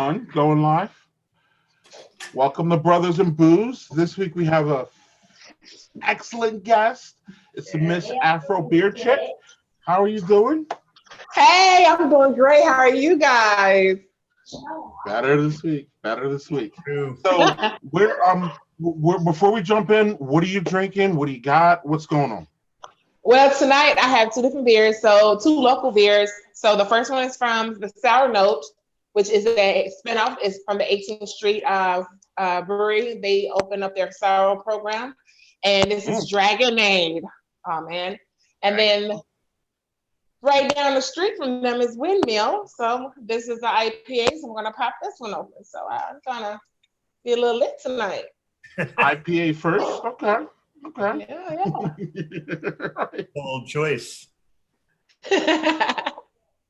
1, going live. Welcome to Brothers and Booze. This week we have a excellent guest. It's Miss Afro Beer Chick. How are you doing? Hey, I'm doing great. How are you guys? Better this week. So before we jump in, what are you drinking? What do you got? What's going on? Well, tonight I have two different beers, so two local beers. So the first one is from the Sour Note, which is a spinoff. It's from the 18th Street Brewery. They opened up their sour program, and this is Dragonade. Oh man! And then right down the street from them is Windmill. So this is the IPA. So I'm gonna pop this one open. So I'm trying to be a little lit tonight. IPA first. Okay. Yeah. Bold choice.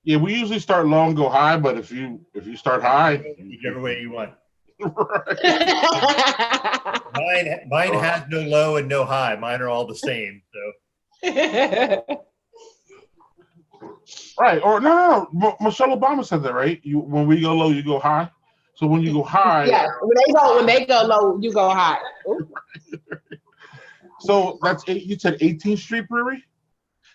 Yeah, we usually start low and go high, but if you start high, whichever way you want. Right. Mine has no low and no high. Mine are all the same. So. Right. Or no. Michelle Obama said that, right? When we go low, you go high. So when you go high, yeah. When they go low, you go high. So that's you said 18th Street Brewery.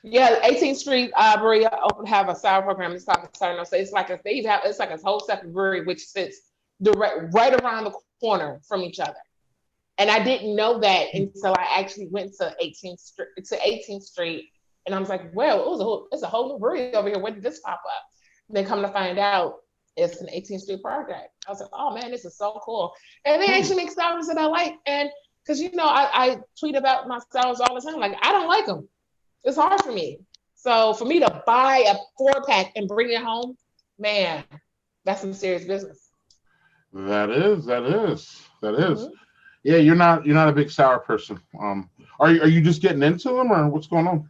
Yeah, 18th Street Brewery have a sour program. It's called the Sour Note. So it's like it's like a whole separate brewery which sits right around the corner from each other. And I didn't know that until I actually went to 18th Street, and I was like, well, it's a whole new brewery over here. When did this pop up? And then come to find out, it's an 18th Street project. I was like, oh man, this is so cool. And they actually make sours that I like, and because I tweet about my sours all the time. Like I don't like them. It's hard for me. So for me to buy a 4-pack and bring it home, man, that's some serious business. That is. Mm-hmm. Yeah, you're not a big sour person. Are you just getting into them, or what's going on?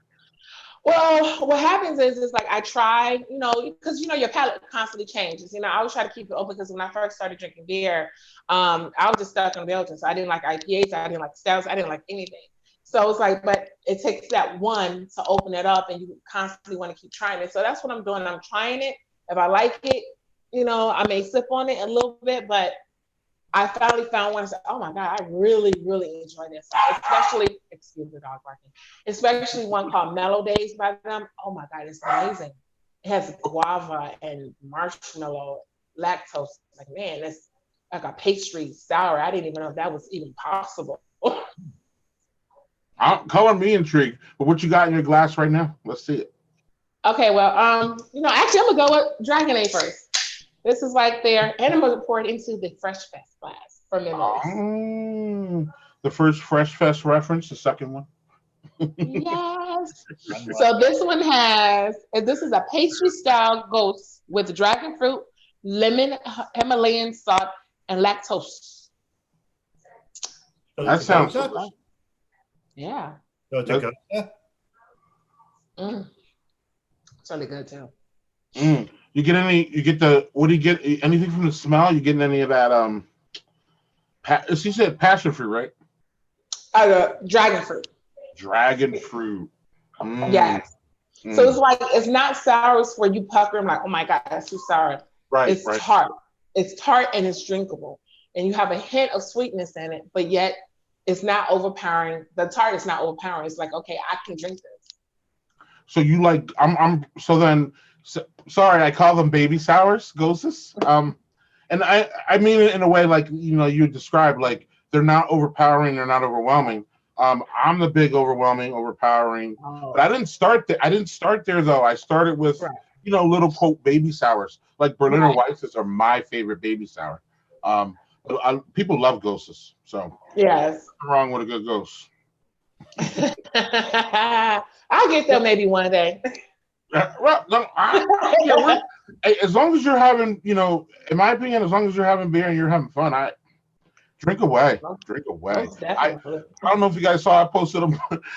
Well, what happens is like I try, because your palate constantly changes. I always try to keep it open because when I first started drinking beer, I was just stuck in Belgium. So I didn't like IPAs, I didn't like stouts, I didn't like anything. So it's like, but it takes that one to open it up, and you constantly want to keep trying it. So that's what I'm doing. I'm trying it. If I like it, I may sip on it a little bit, but I finally found one and said, oh my God, I really, really enjoy this. Especially, excuse the dog barking, especially one called Mellow Days by them. Oh my God, it's amazing. It has guava and marshmallow, lactose. Like, man, it's like a pastry sour. I didn't even know if that was even possible. Color me intrigued. But what you got in your glass right now? Let's see it. Okay, well, actually, I'm gonna go with Dragonade first. This is like their, and I'm gonna pour it into the Fresh Fest glass for memories. The first Fresh Fest reference, the second one. Yes. So this is a pastry style ghost with dragon fruit, lemon, Himalayan salt, and lactose. That sounds good. Yeah. So it's a ghost. It's really good too. You get what do you get? Anything from the smell? You getting any of that? She said passion fruit, right? Dragon fruit. Dragon fruit. Yes. So it's like, it's not sours where you pucker and like, oh my God, that's too sour. Right. It's tart. It's tart and it's drinkable. And you have a hint of sweetness in it, but yet it's not overpowering. The tart is not overpowering. It's like, okay, I can drink this. So you like, sorry, I call them baby sours, ghosts. And I mean it in a way like, you described, like they're not overpowering, they're not overwhelming. I'm the big overpowering. But I didn't start there though. I started with, little quote baby sours. Like Berliner Weisses are my favorite baby sour. People love ghosts, so yes. Nothing wrong with a good ghost. I'll get there maybe one day. Well, no, as long as you're having, in my opinion, as long as you're having beer and you're having fun, drink away. I don't know if you guys saw. I posted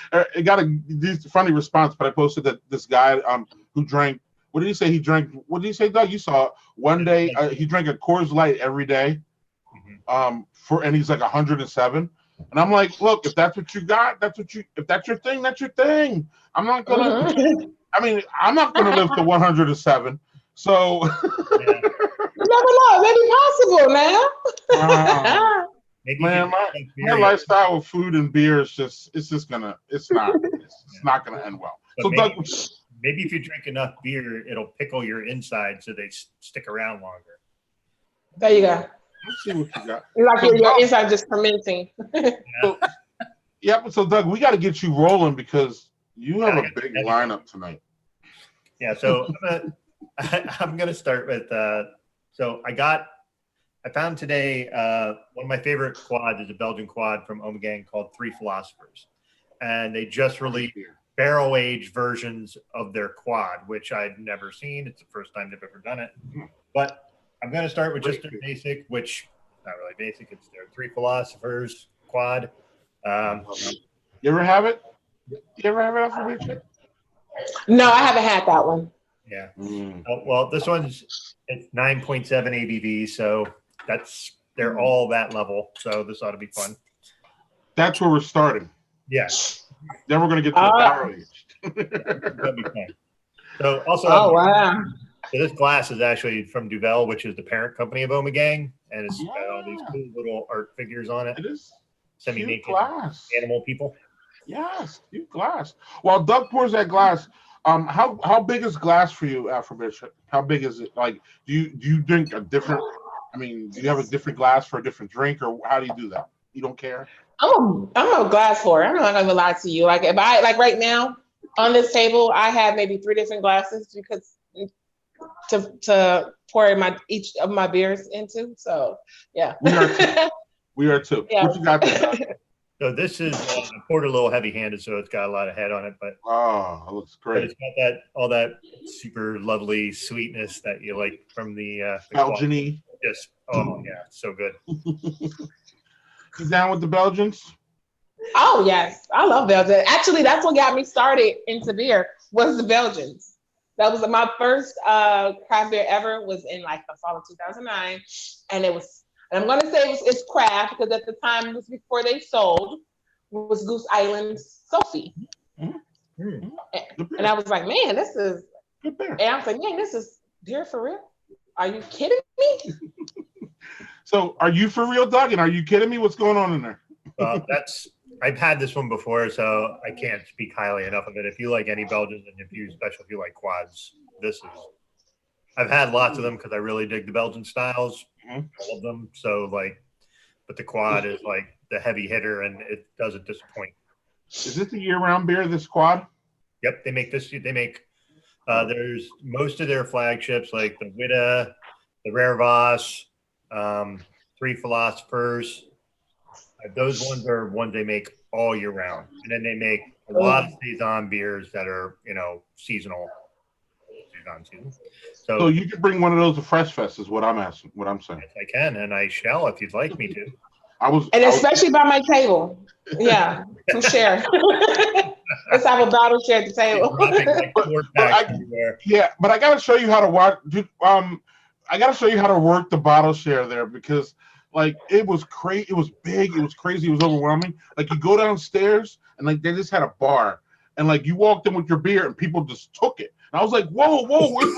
it got a funny response, but I posted that this guy who drank. What did he say? He drank. What did he say, Doug? You saw it. One day he drank a Coors Light every day. And he's like 107. And I'm like, look, if that's what you got, if that's your thing, that's your thing. I'm not gonna. I'm not gonna live to 107. So No, never know. It may be possible now. Man, my lifestyle with food and beer is it's not gonna end well. But So maybe if you drink enough beer, it'll pickle your insides so they stick around longer. There you go. Let's see what you got. Like your inside just fermenting. So Doug, we got to get you rolling because you have a big lineup tonight. Yeah, so I'm gonna start with. So I found today one of my favorite quads is a Belgian quad from Omegang called Three Philosophers, and they just released barrel aged versions of their quad, which I'd never seen. It's the first time they've ever done it. But I'm going to start with just their basic, which not really basic. It's their Three Philosophers quad. You ever have it? You ever have it off of No, I haven't had that one. Yeah. Well, this it's 9.7 ABV, so they're all that level. So this ought to be fun. That's where we're starting. Yes. Then we're going to get to the barrel aged. That'd be fun. So also, wow. So this glass is actually from Duvel, which is the parent company of Omegang, and it's got all these cool little art figures on it. It is semi-naked glass. Animal people. Yes, cute glass. While Doug pours that glass, how big is glass for you, Afro Bishop? How big is it? Like, do you drink a different? I mean, do you have a different glass for a different drink, or how do you do that? You don't care? I'm a glass whore. I'm not gonna lie to you. Like if I right now on this table, I have maybe 3 different glasses because to pour each of my beers into. So yeah. We are too. Yeah. What you got there? So this is I poured a little heavy-handed, so it's got a lot of head on it, but it looks great. But it's got all that super lovely sweetness that you like from the Belgian-y. Just so good. You down with the Belgians? Oh yes, I love Belgian. Actually, that's what got me started into beer was the Belgians. That was my first craft beer ever. Was in like the fall of 2009, and it was. And I'm gonna say it's craft because at the time it was before they sold. Was Goose Island Sophie, and I was like, man, this is good beer. And I was like, man, this is beer for real. Are you kidding me? So, are you for real, Doug? And are you kidding me? What's going on in there? I've had this one before, so I can't speak highly enough of it. If you like any Belgians, and if you like quads, this is. I've had lots of them because I really dig the Belgian styles, all of them. So but the quad is like the heavy hitter, and it doesn't disappoint. Is this a year-round beer? This quad? Yep, they make this. They make. There's most of their flagships like the Witta, the Rare Voss. Three Philosophers. Those ones are ones they make all year round, and then they make a lot of saison beers that are seasonal. So you could bring one of those to Fresh Fest, is what I'm asking. What I'm saying. Yes, I can, and I shall if you'd like me to. Especially by my table. Yeah, to share. Let's have a bottle share at the table. But I gotta show you how to watch. I gotta show you how to work the bottle share there because it was crazy. It was big. It was crazy. It was overwhelming. Like you go downstairs and they just had a bar and you walked in with your beer and people just took it. And I was like, whoa, where's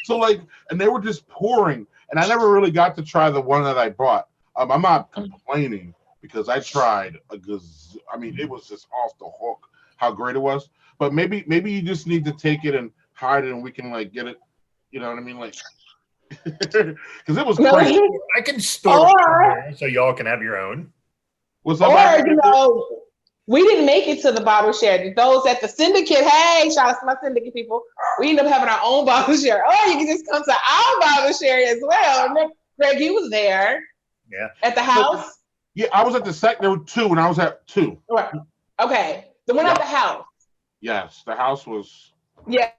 my and they were just pouring. And I never really got to try the one that I brought. I'm not complaining because I tried it was just off the hook how great it was. But maybe you just need to take it and hide it and we can get it. You know what I mean? Because it was crazy. I can store it so y'all can have your own. What's up? We didn't make it to the bottle share. Those at the syndicate, hey, shout out to my syndicate people. We ended up having our own bottle share. Oh, you can just come to our bottle share as well. And then Greg, you was there. Yeah. At the house? Yeah, I was at the there were 2 and I was at 2. Right. Okay. The one at the house. Yes, the house was. Yeah.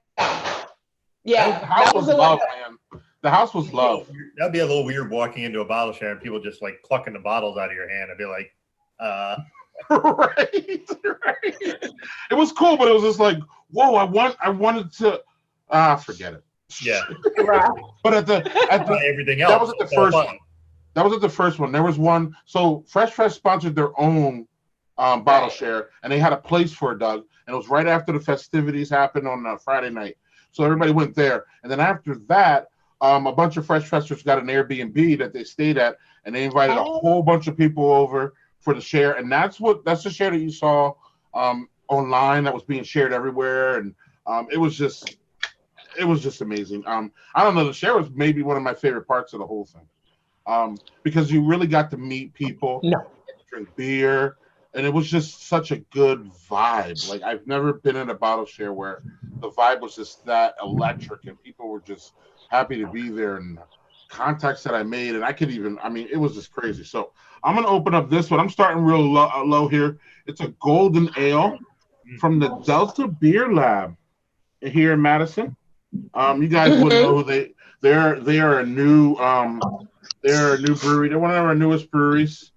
Yeah. The house was love, man. The house was love. That'd be a little weird walking into a bottle share and people just plucking the bottles out of your hand. I'd be like, right. It was cool, but it was just whoa, I wanted to forget it. Yeah. Right. But at the everything else. That was at the first one. That was at the first one. There was one. So Fresh Fest sponsored their own bottle share, and they had a place for it, Doug. And it was right after the festivities happened on Friday night. So everybody went there. And then after that, a bunch of Fresh Festers got an Airbnb that they stayed at, and they invited a whole bunch of people over for the share, and that's the share that you saw online that was being shared everywhere, and it was just amazing. I don't know, the share was maybe one of my favorite parts of the whole thing, because you really got to meet people, drink beer, and it was just such a good vibe. Like, I've never been in a bottle share where the vibe was just that electric, and people were just happy to be there, and contacts that I made, and it was just crazy. So I'm gonna open up this one. I'm starting real low here. It's a golden ale from the Delta Beer Lab here in Madison. You guys wouldn't know who they are a new brewery. They're one of our newest breweries.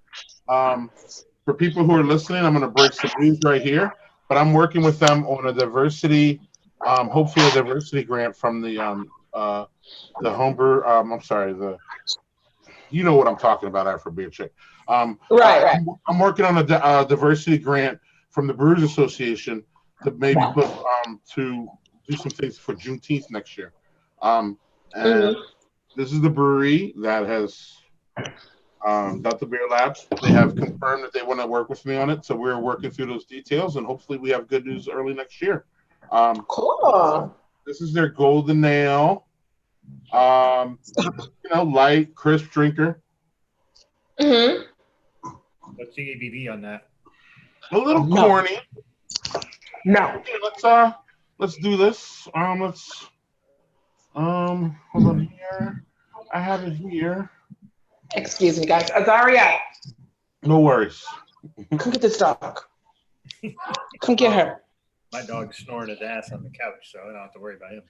For people who are listening, I'm gonna break some news right here, but I'm working with them on a diversity, hopefully a diversity grant from the homebrew. You know what I'm talking about, Afro Beer Chick. Right. I'm working on a diversity grant from the Brewers Association to maybe put to do some things for Juneteenth next year. And this is the brewery that has Delta Beer Labs. They have confirmed that they want to work with me on it, so we're working through those details, and hopefully we have good news early next year. Cool. This is their golden ale. Light, crisp drinker. What's the ABV on that? A little corny. No. Okay, let's do this. Hold on here. I have it here. Excuse me, guys. Azaria. No worries. Come get this dog. Come get her. My dog's snoring his ass on the couch, so I don't have to worry about him.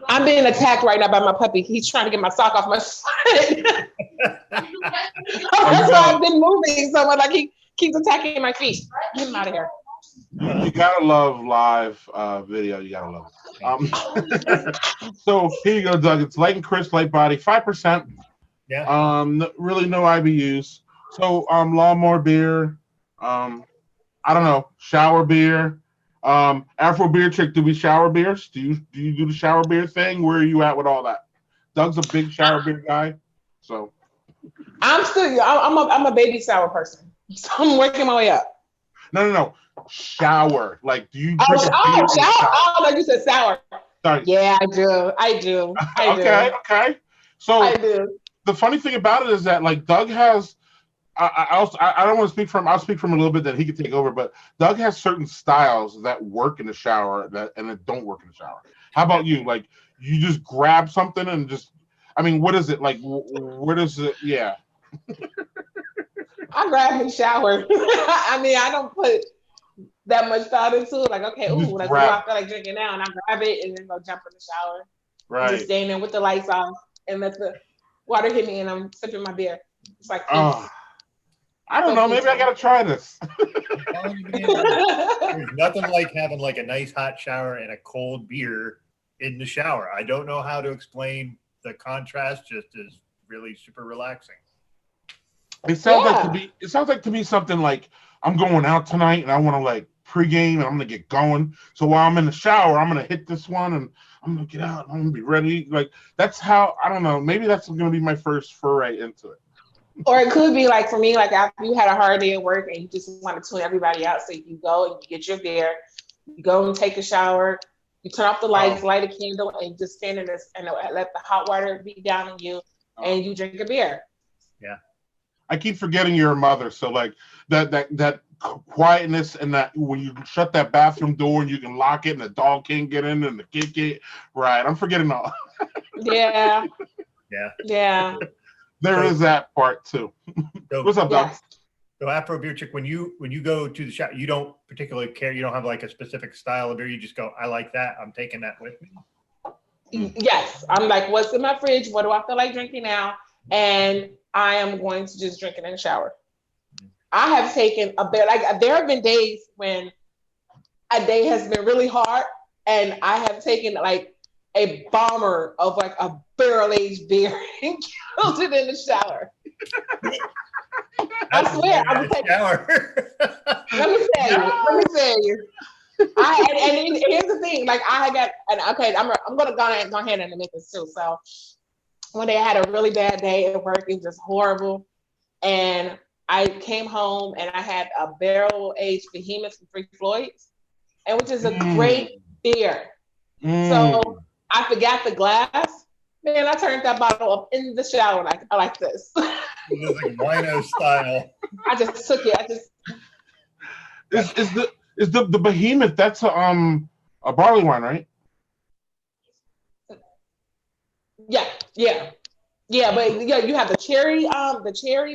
I'm being attacked right now by my puppy. He's trying to get my sock off my foot. That's why I've been moving so much. Like, he keeps attacking my feet. Get him out of here. You gotta love live video. You gotta love it. So here you go, Doug. It's light and crisp, light body, 5%. Yeah. Really no IBUs. So lawnmower beer. I don't know, shower beer. Afro Beer Chick, do we shower beers? Do you do the shower beer thing? Where are you at with all that? Doug's a big shower beer guy, so I'm a baby shower person, so I'm working my way up. No. Shower. Like, do you drink shower? Oh, no, you said sour. Sorry. Yeah, I do. Okay. So I do. The funny thing about it is that, like, Doug has. I don't want to speak from. I'll speak from a little bit that he could take over, but Doug has certain styles that work in the shower and that don't work in the shower. How about you? Like, you just grab something and just. I mean, what is it like? Where does it? Yeah. I grab and shower. I mean, I don't put that much thought into it. Like, okay, let's go out there like drinking now, and I grab it and then go jump in the shower. Right. Just staying there with the lights off and let the water hit me, and I'm sipping my beer. It's like. I don't know. Maybe I gotta try this. There's nothing like having like a nice hot shower and a cold beer in the shower. I don't know how to explain the contrast. Just is really super relaxing. It sounds like to me something like I'm going out tonight and I want to like pregame and I'm gonna get going. So while I'm in the shower, I'm gonna hit this one and I'm gonna get out and I'm gonna be ready. Like, that's how, I don't know. Maybe that's gonna be my first foray into it. Or it could be like, for me, like after you had a hard day at work and you just want to tune everybody out, so you go and you get your beer, you go and take a shower, you turn off the lights, light a candle, and you just stand in this and let the hot water beat down on you, and you drink a beer. Yeah, I keep forgetting you're a mother, so like that quietness and that when you shut that bathroom door and you can lock it and the dog can't get in and the kid can't. Right, I'm forgetting all. Yeah. There is that part too. So, what's up, Doc? So Afro Beer Chick, when you go to the shop, you don't particularly care. You don't have like a specific style of beer. You just go, I like that. I'm taking that with me. Yes, I'm like, what's in my fridge? What do I feel like drinking now? And I am going to just drink it in the shower. I have taken a beer. Like, there have been days when a day has been really hard, and I have taken like a bomber of like a barrel-aged beer and killed it in the shower. I swear, I would take shower. Let me tell you. And here's the thing, like I got, and okay, I'm gonna go ahead and make this too. So one day I had a really bad day at work. It was just horrible. And I came home and I had a barrel aged Behemoth from Free Floyd's, and which is a great beer. So I forgot the glass. Man, I turned that bottle up in the shower like this. It was like wino style. I just took it. Is the Behemoth? That's a barley wine, right? Yeah. But yeah, you have the cherry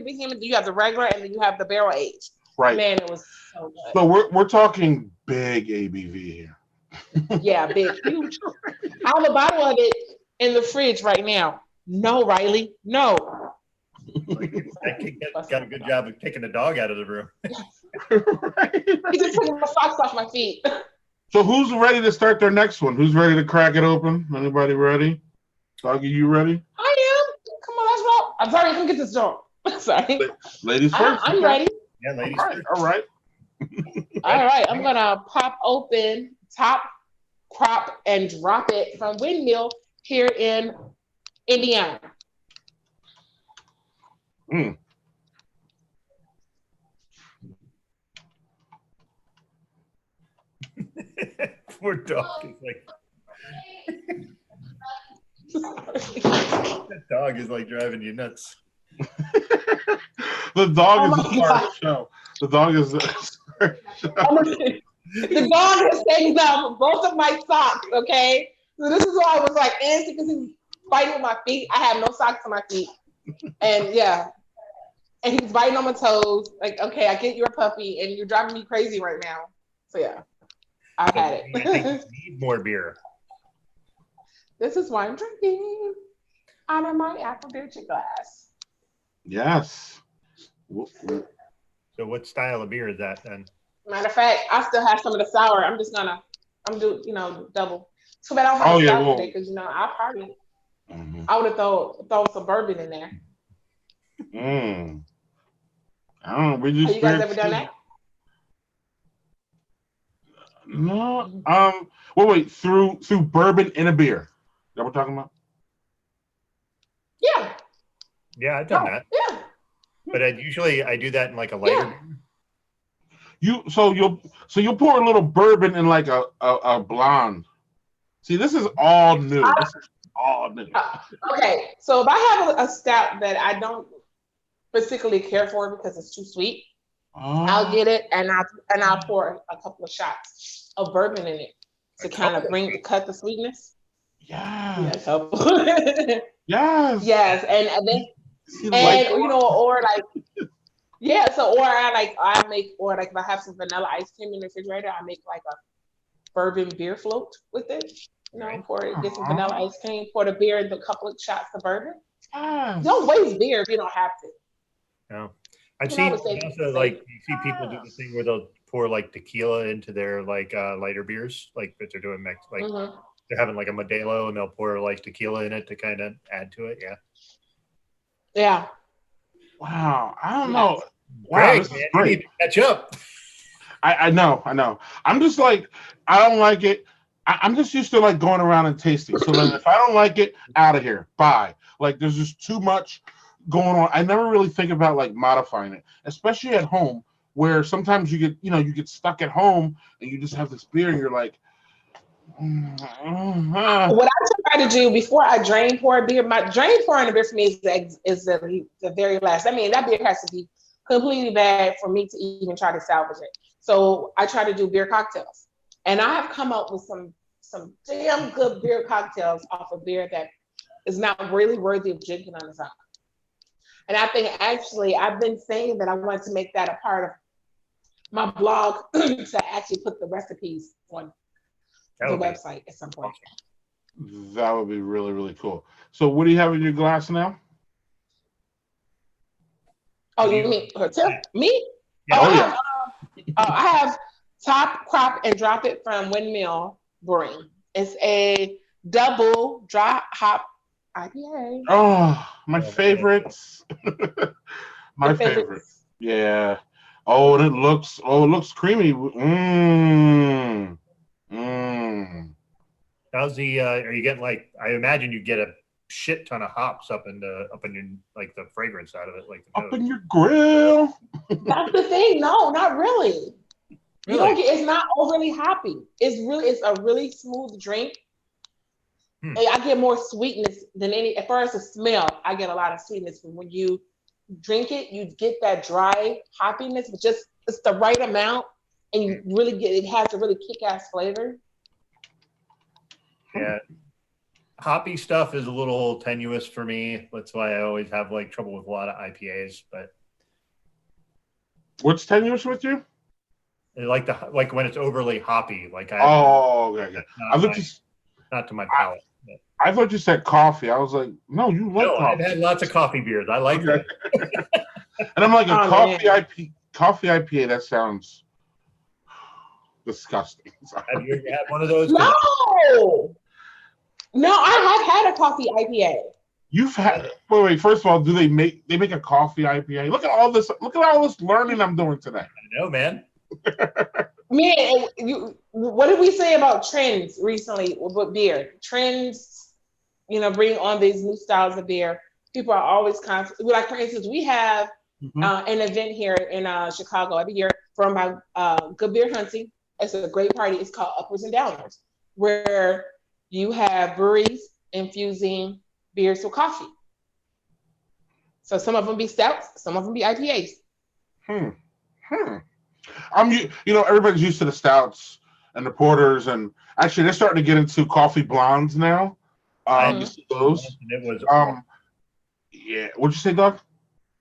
Behemoth. You have the regular, and then you have the barrel aged. Right. Man, it was so good. So we're talking big ABV here. Yeah, big, huge. I have a bottle of it in the fridge right now. No, Riley, no. That got a good job of kicking the dog out of the room. He just took my socks off my feet. So who's ready to start their next one? Who's ready to crack it open? Anybody ready? Doggy, you ready? I am. Come on, let's roll. I'm sorry, come get this dog. Sorry. Ladies first. I'm ready. Yeah, ladies first. All right. All right. I'm gonna pop open Top Crop and Drop It from Windmill here in Indiana. Poor dog is that dog is like driving you nuts. The dog is a star show. The dog is a star show. The dog has taken off both of my socks, okay? So this is why I was like antsy because he's fighting with my feet. I have no socks on my feet. And yeah. And he's biting on my toes. Like, okay, I get you're a puppy and you're driving me crazy right now. So yeah. I've had it. I think you need more beer. This is why I'm drinking out of my Afro beer glass. Yes. So what style of beer is that then? Matter of fact, I still have some of the sour. I'm do double. Too bad I don't have sour today because I'll party. Mm-hmm. I would have thrown some bourbon in there. I don't know. Have you guys ever done that? No. Wait. Through bourbon in a beer. Is that what we're talking about? Yeah. Yeah, I've done that. Yeah. But I do that in like a lighter beer. You'll pour a little bourbon in like a blonde. See, this is all new. Okay, so if I have a stout that I don't particularly care for because it's too sweet, I'll get it and I'll pour a couple of shots of bourbon in it to kind of cut the sweetness. Yes. Yes. Yes, and then or I make if I have some vanilla ice cream in the refrigerator, I make like a bourbon beer float with it. Get some vanilla ice cream, pour the beer and a couple of shots of bourbon. Don't waste beer if you don't have to. No. I've seen also you see people do the thing where they'll pour like tequila into their like lighter beers, like that they're doing mix they're having like a Modelo and they'll pour like tequila in it to kind of add to it. Yeah. Wow. I don't know. Wow, Greg, man, you need to catch up. I know. I'm just like, I don't like it. I'm just used to like going around and tasting. So then if I don't like it, out of here. Bye. Like there's just too much going on. I never really think about like modifying it, especially at home where sometimes you get stuck at home and you just have this beer and you're like, What I try to do before I drain pour a beer, my drain pouring a beer for me is the very last. I mean, that beer has to be completely bad for me to even try to salvage it. So I try to do beer cocktails. And I have come up with some damn good beer cocktails off of beer that is not really worthy of drinking on its own. And I think actually I've been saying that I want to make that a part of my blog to actually put the recipes on the website at some point. That would be really, really cool. So what do you have in your glass now? Oh, you mean me? Yeah. I have Top Crop and Drop It from Windmill Brewing. It's a double dry hop IPA. Oh, my favorites. My favorites. Yeah. Oh, and it looks creamy. How's the are you getting like, I imagine you get a shit ton of hops up in your like the fragrance out of it, like the up in your grill. That's the thing. No, not really. You don't get. It's not overly hoppy. It's a really smooth drink. I get more sweetness than any. As far as the smell, I get a lot of sweetness. But when you drink it, you get that dry hoppiness, but just it's the right amount, and you really get. It has a really kick-ass flavor. Yeah, hoppy stuff is a little tenuous for me. That's why I always have like trouble with a lot of IPAs. But what's tenuous with you? Like when it's overly hoppy. Like okay. I thought not to my palate. I thought you said coffee. I was like, no, you like coffee. I've had lots of coffee beers. I like it. And I'm like, coffee IPA, that sounds disgusting. Have you ever had one of those? No, I have had a coffee IPA. You've had wait. First of all, do they make a coffee IPA? Look at all this learning I'm doing today. I know, man. Man, what did we say about trends recently with beer? Trends, bring on these new styles of beer. People are always constantly, like for instance, we have an event here in Chicago every year from Good Beer Hunting. It's a great party. It's called Uppers and Downers, where you have breweries infusing beers with coffee. So some of them be stouts, some of them be IPAs. Everybody's used to the stouts and the porters, and actually they're starting to get into coffee blondes now. You see those? It was yeah. What'd you say, Doug?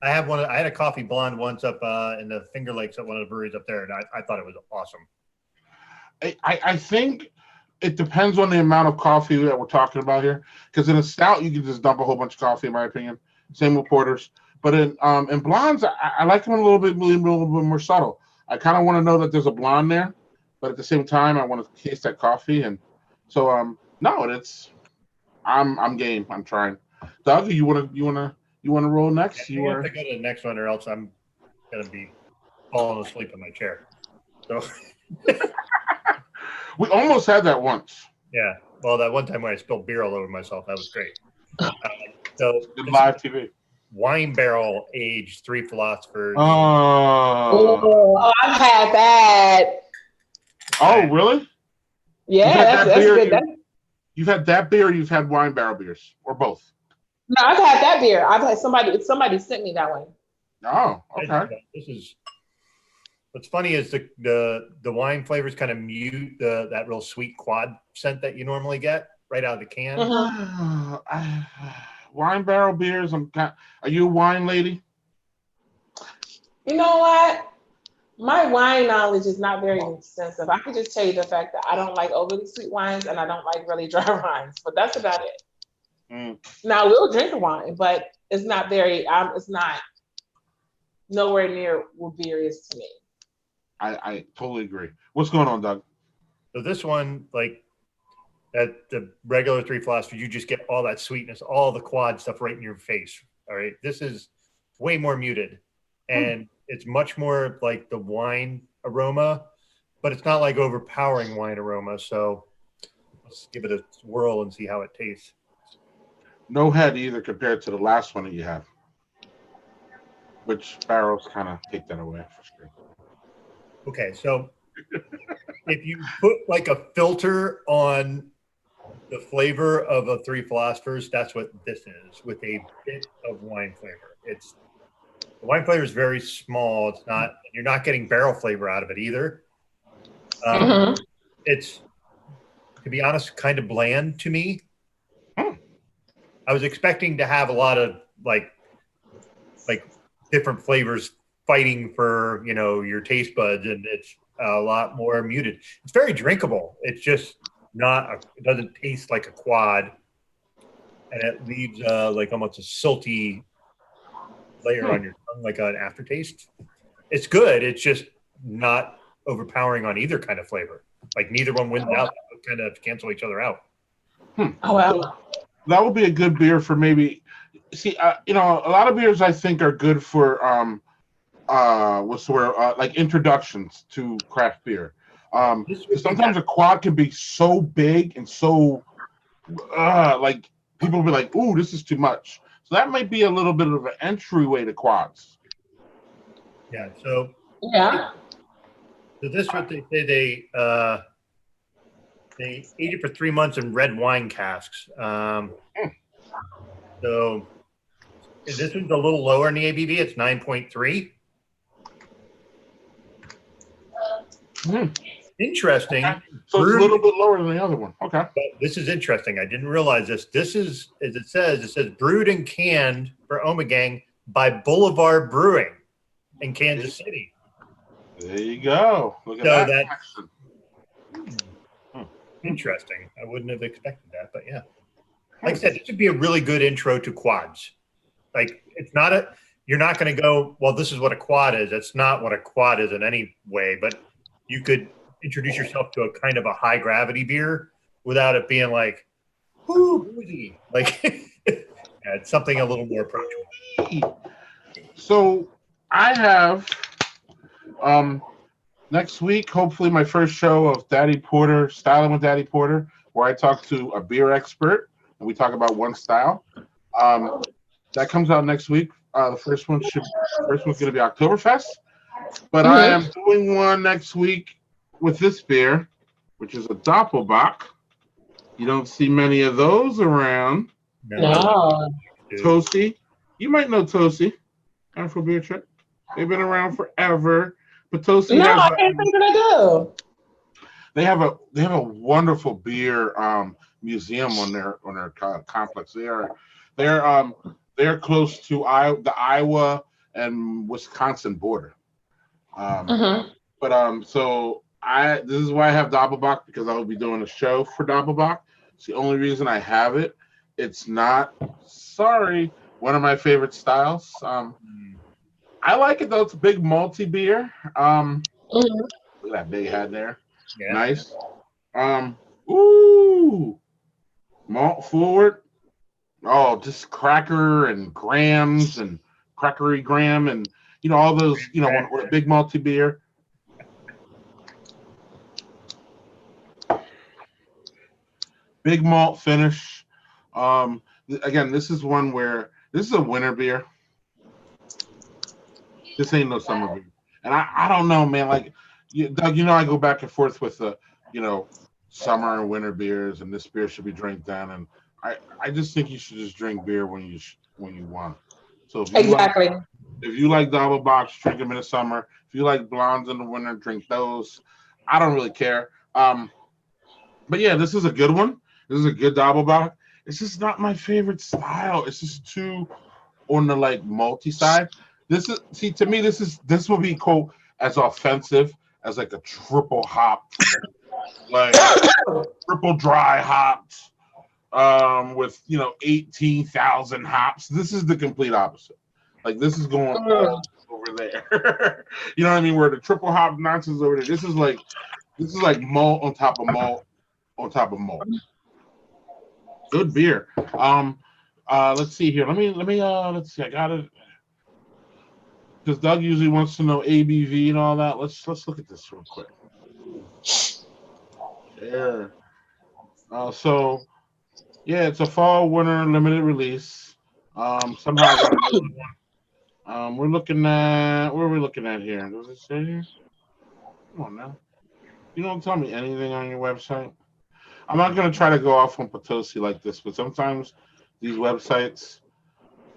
I had a coffee blonde once up in the Finger Lakes at one of the breweries up there, and I thought it was awesome. I think it depends on the amount of coffee that we're talking about here. Because in a stout, you can just dump a whole bunch of coffee, in my opinion. Same with porters. But in blondes, I like them a little bit more subtle. I kind of want to know that there's a blonde there, but at the same time, I want to taste that coffee. And so, I'm game. I'm trying. Doug, you wanna roll next? You have to go to the next one, or else I'm gonna be falling asleep in my chair. So. We almost had that once. Yeah. Well, that one time when I spilled beer all over myself, that was great. So live TV. Wine barrel aged 3 Philosophers. Oh, I've had that. Oh, really? Yeah, that's good. You've had that beer, or you've had wine barrel beers, or both? No, I've had that beer. I've had somebody sent me that one. Oh, okay. What's funny is the wine flavors kind of mute that real sweet quad scent that you normally get right out of the can. Wine barrel beers. Are you a wine lady? You know what? My wine knowledge is not very extensive. I can just tell you the fact that I don't like overly sweet wines and I don't like really dry wines, but that's about it. Now we'll drink the wine, but it's not very. It's not nowhere near what beer is to me. I totally agree. What's going on, Doug? So this one, like at the regular 3 Philosophers, you just get all that sweetness, all the quad stuff right in your face. All right. This is way more muted, and it's much more like the wine aroma, but it's not like overpowering wine aroma. So let's give it a swirl and see how it tastes. No head either compared to the last one that you have, which barrels kind of take that away for sure. Okay, so if you put like a filter on the flavor of a 3 Philosophers, that's what this is, with a bit of wine flavor. The wine flavor is very small. You're not getting barrel flavor out of it either. It's, to be honest, kind of bland to me. I was expecting to have a lot of like different flavors fighting for your taste buds, and it's a lot more muted. It's very drinkable. It's just it doesn't taste like a quad, and it leaves like almost a silty layer on your tongue, like an aftertaste. It's good. It's just not overpowering on either kind of flavor. Like neither one wins out. They kind of cancel each other out. Oh wow. That would be a good beer for maybe. See, a lot of beers I think are good for like introductions to craft beer. Sometimes a quad can be so big and so like people will be like, "Ooh, this is too much." So that might be a little bit of an entryway to quads. Yeah. So Yeah. So this is what they say. They age it for 3 months in red wine casks. So this one's a little lower in the ABV. It's 9.3. Interesting. Okay. So it's a little bit lower than the other one. Okay. But this is interesting. I didn't realize this. This is, as it says brewed and canned for Omegang by Boulevard Brewing in Kansas City. There you go. Look at that. Interesting. I wouldn't have expected that, but yeah. Like I said, this would be a really good intro to quads. Like, it's not you're not going to go, well, this is what a quad is. That's not what a quad is in any way, but you could introduce yourself to a kind of a high gravity beer without it being like, whoo, boozy. Like, yeah, it's something a little more approachable. So I have next week, hopefully, my first show of Daddy Porter, Styling with Daddy Porter, where I talk to a beer expert and we talk about one style. That comes out next week. The first one's going to be Oktoberfest, but I am doing one next week with this beer, which is a Doppelbock. You don't see many of those around. No. Toasty, you might know Toasty, Afro Beer Trip. They've been around forever. But Toasty I can't think that I do. They have a wonderful beer museum on their complex. They're close to the Iowa and Wisconsin border. But so this is why I have Doppelbock, because I will be doing a show for Doppelbock. It's the only reason I have it. It's not one of my favorite styles. I like it though. It's a big malty beer. Look at that big head there. Yeah. Nice. Malt forward. Oh, just cracker and grams and crackery gram and all those, with a big malty beer. Big malt finish. Again, this is one where this is a winter beer. This ain't no summer beer. And I don't know, man. Like, Doug, I go back and forth with the, summer and winter beers, and this beer should be drank then. And I just think you should just drink beer when you want. So if you like Doppelbocks, drink them in the summer. If you like blondes in the winter, drink those. I don't really care. But yeah, this is a good one. This is a good Doppelbock. It's just not my favorite style. It's just too on the malty side. To me, this will be cool as offensive as like a triple hop, like triple dry hopped, with 18,000 hops. This is the complete opposite. Like, this is going over there. You know what I mean? Where the triple hop nonsense over there. This is like malt on top of malt on top of malt. Good beer. Let's see here. Let me let's see. I got it. Because Doug usually wants to know ABV and all that. Let's look at this real quick. There. So yeah, it's a fall winter limited release. Somehow I got another one. We're looking at, where are we looking at here? Does it say here? Come on now. You don't tell me anything on your website. I'm not gonna try to go off on Potosi like this, but sometimes these websites.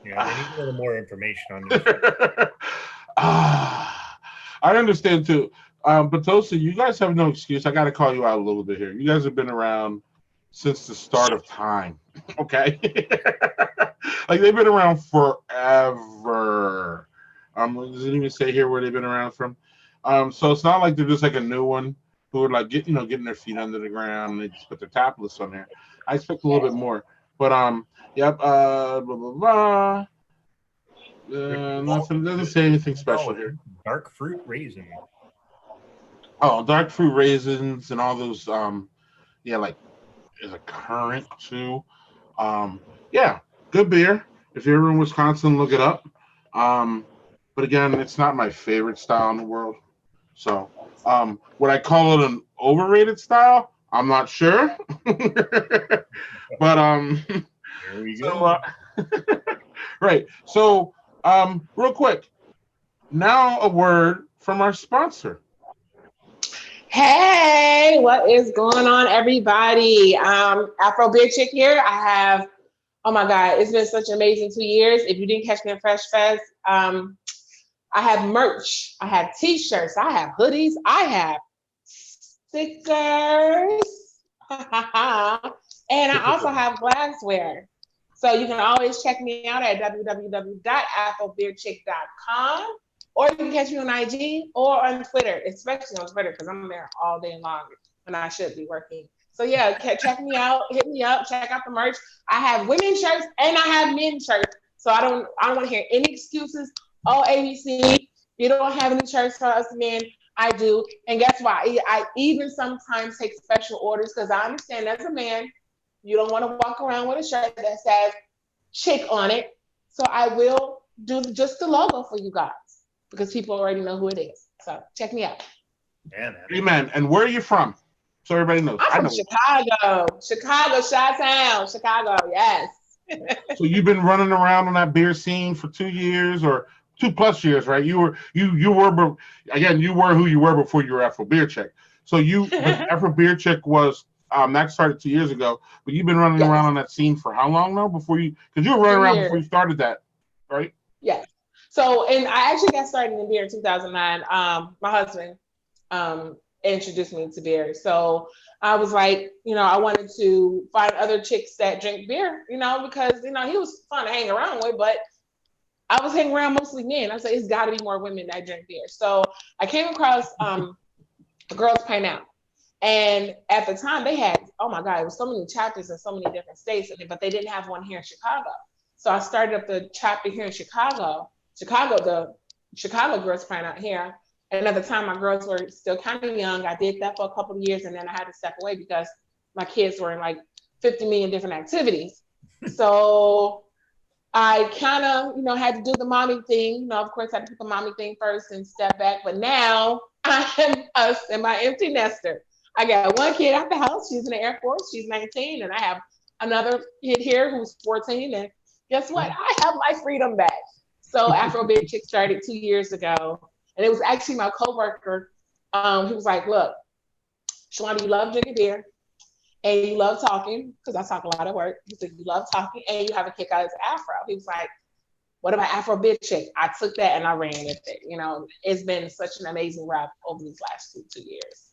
Yeah, they need a little more information on this. I understand too. Potosi, you guys have no excuse. I got to call you out a little bit here. You guys have been around since the start of time. Okay. Like, they've been around forever. Does it even say here where they've been around from? So it's not like they're just like a new one who are like getting their feet under the ground and they just put their tap list on there. I expect a little bit more. But yep, blah blah blah. Nothing, doesn't say anything special here. Dark fruit raisin. Oh, dark fruit raisins and all those. Yeah, like is a currant too. Yeah, good beer. If you're ever in Wisconsin, look it up. But again, it's not my favorite style in the world. So, would I call it an overrated style? I'm not sure. But Here we go. Right. So, real quick, now a word from our sponsor. Hey, what is going on, everybody? Afro Beer Chick here. I have, oh my God, it's been such an amazing 2 years. If you didn't catch me at Fresh Fest, I have merch. I have t-shirts. I have hoodies. I have stickers. And I also have glassware. So you can always check me out at www.afrobeerchick.com, or you can catch me on IG or on Twitter, especially on Twitter, because I'm there all day long when I should be working. So yeah, check me out, hit me up, check out the merch. I have women's shirts and I have men's shirts. So I don't want to hear any excuses. Oh, ABC, you don't have any shirts for us men. I do. And guess what? I even sometimes take special orders because I understand as a man, you don't want to walk around with a shirt that says chick on it. So I will do just the logo for you guys because people already know who it is. So check me out. Yeah, man. Amen. And where are you from? So everybody knows. I'm from Chicago. Chicago, Chi-Town, Chicago, yes. So you've been running around on that beer scene for 2 years or 2+ years, right? You were who you were before you were Afro Beer Chick. So Afro Beer Chick was that started 2 years ago, but you've been running around on that scene for how long now? Because you were running around before you started that, right? Yes. So, and I actually got started in beer in 2009. My husband introduced me to beer. So I was like, I wanted to find other chicks that drink beer, because, he was fun to hang around with, but I was hanging around mostly men. I was like, it's got to be more women that drink beer. So I came across Girls Pint Out. And at the time they had, oh my God, it was so many chapters in so many different states, but they didn't have one here in Chicago. So I started up the chapter here in Chicago, the Chicago Girls Pint Out here. And at the time my girls were still kind of young. I did that for a couple of years and then I had to step away because my kids were in like 50 million different activities. So I kind of, had to do the mommy thing. Of course I had to put the mommy thing first and step back. But now I am us and my empty nester. I got one kid at the house. She's in the Air Force. She's 19. And I have another kid here who's 14. And guess what? I have my freedom back. So Afro Beer Chick started 2 years ago. And it was actually my coworker. He was like, look, Shalonda, you love drinking beer and you love talking, because I talk a lot at work. He said, you love talking and you have a kick out of Afro. He was like, what about Afro Beer Chick? I took that and I ran with it. It's been such an amazing ride over these last two years.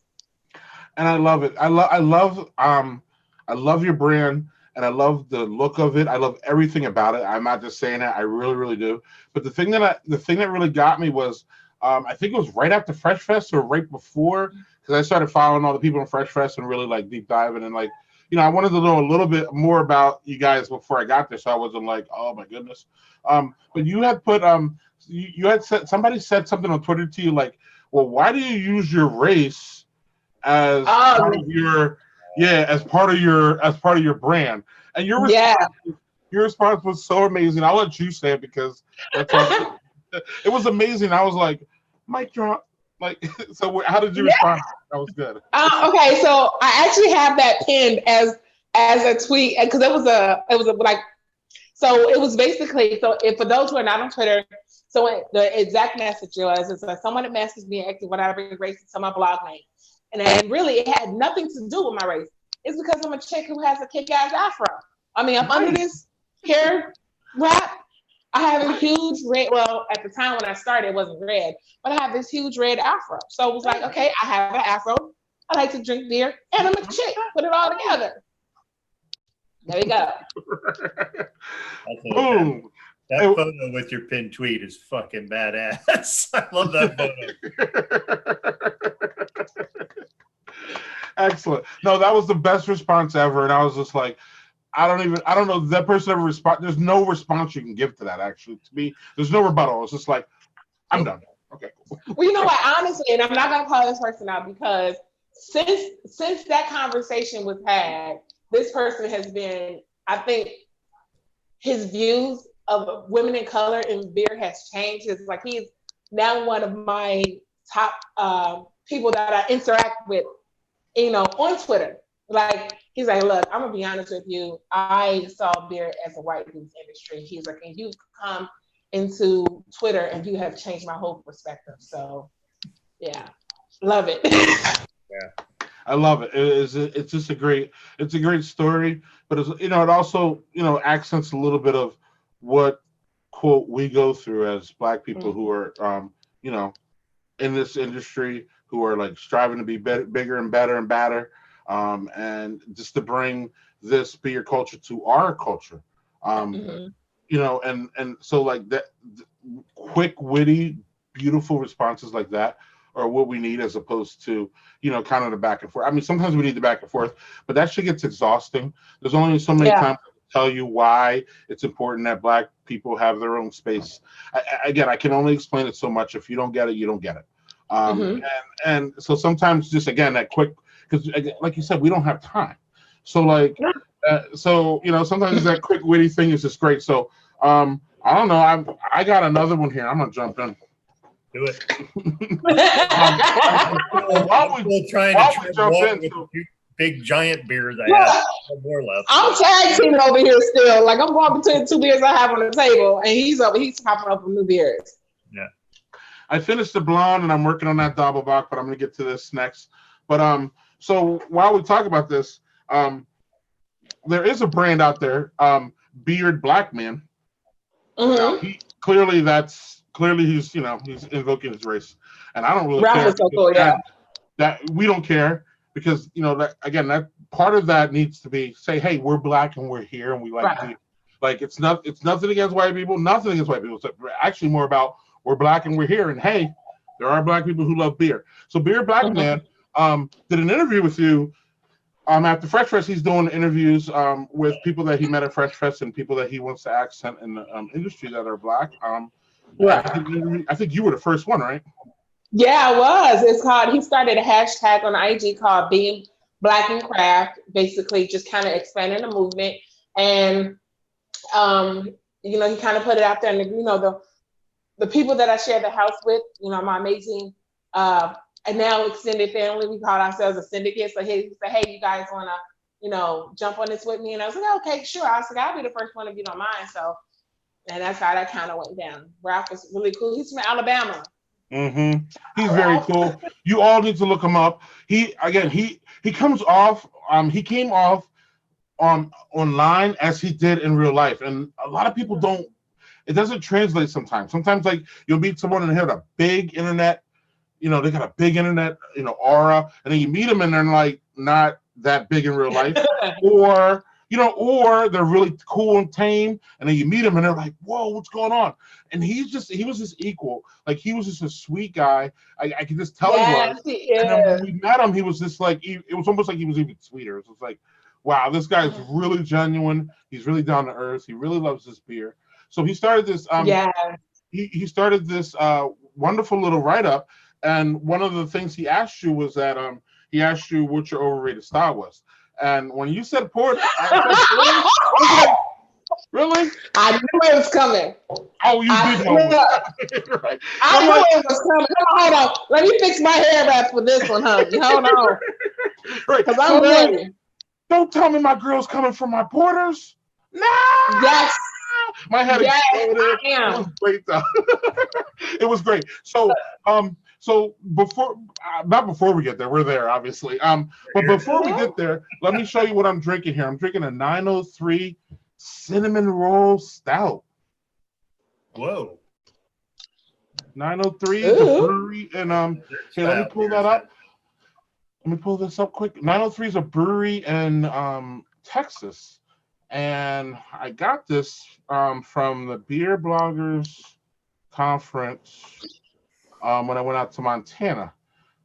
And I love it. I love your brand, and I love the look of it. I love everything about it. I'm not just saying that. I really, really do. But the thing that really got me was, I think it was right after Fresh Fest or right before, because I started following all the people in Fresh Fest and really like deep diving and like, I wanted to know a little bit more about you guys before I got there, so I wasn't like, oh my goodness. But you had put you had said, somebody said something on Twitter to you like, well, why do you use your race as part of your brand? And your response was so amazing. I'll let you say it because that's all. It was amazing. I was like, mic drop. Like, so how did you respond? That was good. Okay, so I actually have that pinned as a tweet because it was basically, so if for those who are not on Twitter, so the exact message was, it's like someone that messaged me asking what I bring race to my blog name. And really, it had nothing to do with my race. It's because I'm a chick who has a kick-ass afro. I mean, I'm under this hair wrap. I have a huge red, well, at the time when I started, it wasn't red, but I have this huge red afro. So it was like, okay, I have an afro. I like to drink beer, and I'm a chick. Put it all together. There you go. Boom. That photo with your pinned tweet is fucking badass. I love that photo. Excellent. No, that was the best response ever. And I was just like, I don't know. That person ever respond. There's no response you can give to that, actually. To me, there's no rebuttal. It's just like, I'm done. Okay. Well, you know what? Honestly, and I'm not going to call this person out because since that conversation was had, this person has been, I think, his views of women in color in beer has changed. It's like he's now one of my top people that I interact with, on Twitter. Like, He's like, look, I'm gonna be honest with you. I saw beer as a white dude's industry. He's like, and you've come into Twitter and you have changed my whole perspective. So yeah, love it. Yeah, I love it. It's just it's a great story, but it's, it also, accents a little bit of what quote we go through as Black people who are, you know, in this industry, who are like striving to be better, bigger and better and better, and just to bring this beer culture to our culture. And so like that, quick, witty, beautiful responses like that are what we need, as opposed to, kind of the back and forth. I mean, sometimes we need the back and forth, but that shit gets exhausting. There's only so many times I can tell you why it's important that Black people have their own space. Again, I can only explain it so much. If you don't get it, you don't get it. And so sometimes just, again, that quick, because like you said, we don't have time. So like, sometimes that quick witty thing is just great. So I don't know. I got another one here. I'm gonna jump in. Do it. While we jump in, big giant beers I have, more left. I'm tag teaming over here still. Like, I'm going between 2 beers I have on the table, and he's popping up with new beers. Yeah. I finished the blonde and I'm working on that double bock, but I'm gonna get to this next. But so while we talk about this, there is a brand out there, Beard Black Man. He clearly he's invoking his race, and I don't really care. So cool, that we don't care, because that, again, that part of that needs to be say, hey, we're Black and we're here and we like it's nothing against white people, nothing against white people. It's actually more about we're Black and we're here, and hey, there are Black people who love beer. So Beard Black Man did an interview with you. After Fresh Fest, he's doing interviews with people that he met at Fresh Fest and people that he wants to accent in the industry that are Black. I think you were the first one, right? Yeah, I was. It's called, he started a hashtag on IG called Being Black in Craft, basically just kind of expanding the movement. And, he kind of put it out there, and, the people that I share the house with, my amazing and now extended family, we call ourselves a syndicate. So he said, hey, you guys want to, jump on this with me? And I was like, okay, sure. I was like, I'll be the first one if you don't mind. So, and that's how that kind of went down. Ralph was really cool. He's from Alabama. He's very cool. You all need to look him up. He comes off, he came off online as he did in real life. And a lot of people it doesn't translate sometimes. Sometimes like you'll meet someone and they have a big internet, they got a big internet, aura, and then you meet them and they're like not that big in real life, or they're really cool and tame, and then you meet them and they're like, whoa, what's going on? And he was just equal. Like, he was just a sweet guy. I could just tell he was. And then when we met him, he was just like, it was almost like he was even sweeter. It was like, wow, this guy's really genuine. He's really down to earth. He really loves this beer. So he started this. He started this wonderful little write-up. And one of the things he asked you was that he asked you what your overrated style was. And when you said porter, I was like, really? I knew it was coming. Oh, you did know. Right. I knew it was coming. Hold on. Let me fix my hair wrap for this one, honey. Hold on. Right. Because I'm ready. Don't tell me my girl's coming from my porters. No. Yes. My head exploded. It was great though. It was great. So not before we get there, we're there obviously. But before we get there, let me show you what I'm drinking here. I'm drinking a 903 cinnamon roll stout. Whoa. 903 is a brewery, and here, let me pull that up. Let me pull this up quick. 903 is a brewery in Texas, and I got this from the Beer Bloggers Conference when I went out to Montana.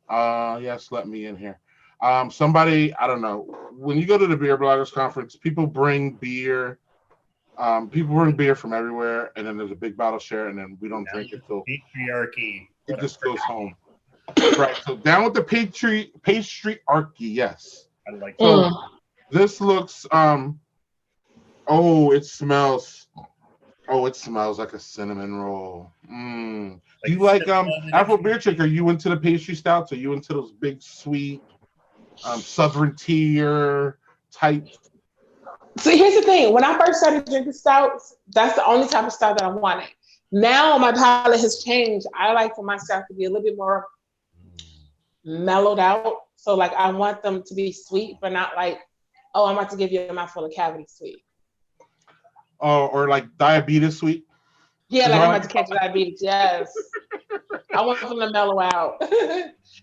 Yes, let me in here. Somebody, I don't know. When you go to the Beer Bloggers Conference, people bring beer. People bring beer from everywhere, and then there's a big bottle share, and then we don't drink it till patriarchy. It just goes home. Right. So down with the patriarchy. Yes. I like so. This looks. It smells. Oh, it smells like a cinnamon roll. Do you like Afro Beer Chick? Are you into the pastry stouts? Are you into those big sweet Southern tier type. So here's the thing. When I first started drinking stouts, that's the only type of stout that I wanted. Now my palate has changed. I like for my stout to be a little bit more mellowed out. So like I want them to be sweet, but not like, oh, I'm about to give you a mouthful of cavity sweet. Or like diabetes sweet. Yeah, like I'm about to catch diabetes. Yes. I want them to mellow out.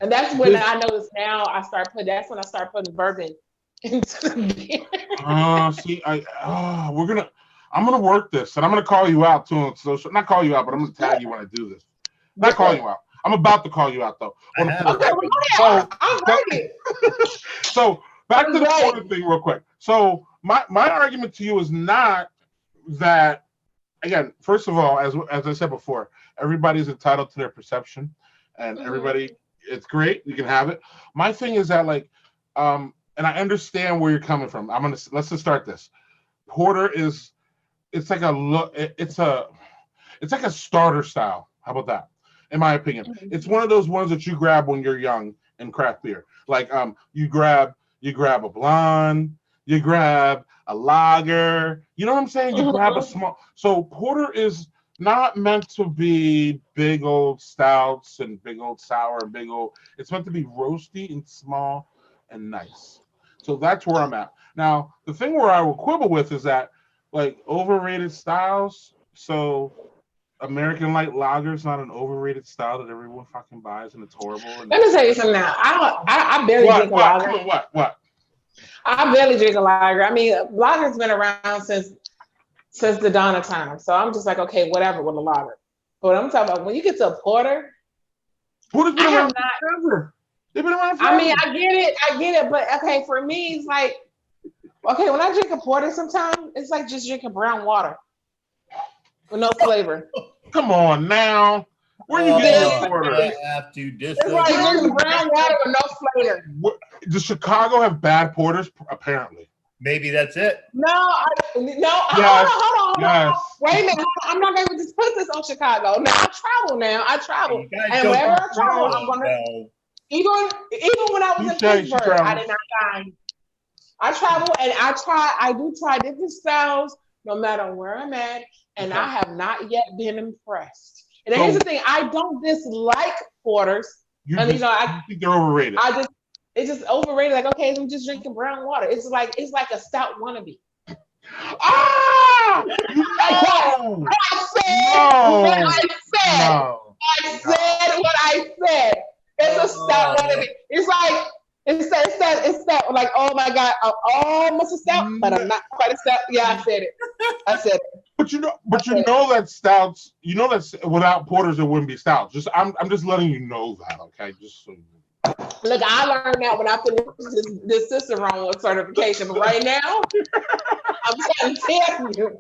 And that's when I notice now that's when I start putting bourbon into the beer. See, I'm gonna work this, and I'm gonna call you out too on social. Not call you out, but I'm gonna tag you when I do this. Not call you out. I'm about to call you out though. So back to the porter thing real quick. So my argument to you is not that, again, first of all, as I said before, everybody's entitled to their perception, and everybody, it's great, you can have it. My thing is that and I understand where you're coming from. Let's just start this. Porter it's like a starter style. How about that? In my opinion, it's one of those ones that you grab when you're young in craft beer. Like you grab a blonde, you grab a lager. You know what I'm saying? You grab a small. So porter is not meant to be big old stouts and big old sour and big old. It's meant to be roasty and small and nice. So that's where I'm at. Now, the thing where I will quibble with is that, like, overrated styles. So American Light Lager is not an overrated style that everyone fucking buys, and it's horrible. Let me tell you something now. I barely drink a lager. What? I barely drink a lager. I mean, lager's been around since the dawn of time. So I'm just like, okay, whatever with a lager. But I'm talking about when you get to a porter. Porter's been around forever. They've been around forever. I mean, I get it. But okay, for me, it's like, okay, when I drink a porter sometimes, it's like just drinking brown water with no flavor. Come on now. Where you getting porter? I have to disagree. It's like drinking brown water with no flavor. Does Chicago have bad porters? Apparently. Maybe that's it. No. Yes. Hold on. Yes. Wait a minute. I'm not going to just put this on Chicago. Now, I travel. And wherever I travel, I'm going to... Even when I was in Pittsburgh, I did not find. I travel and I do try different styles no matter where I'm at, and I have not yet been impressed. And here's the thing: I don't dislike porters. I think they're overrated. It's just overrated. Like, okay, I'm just drinking brown water. It's like a stout wannabe. Ah! No! I said what I said. It's a stout wannabe. It's like it's that like, oh my God, I'm almost a stout, but I'm not quite a stout. Yeah, I said it. But you know that stouts, that without porters it wouldn't be stouts. I'm just letting you know that, okay? Just so you know. Look, I learned that when I finished this Cicerone certification, but right now, I'm trying to tell you.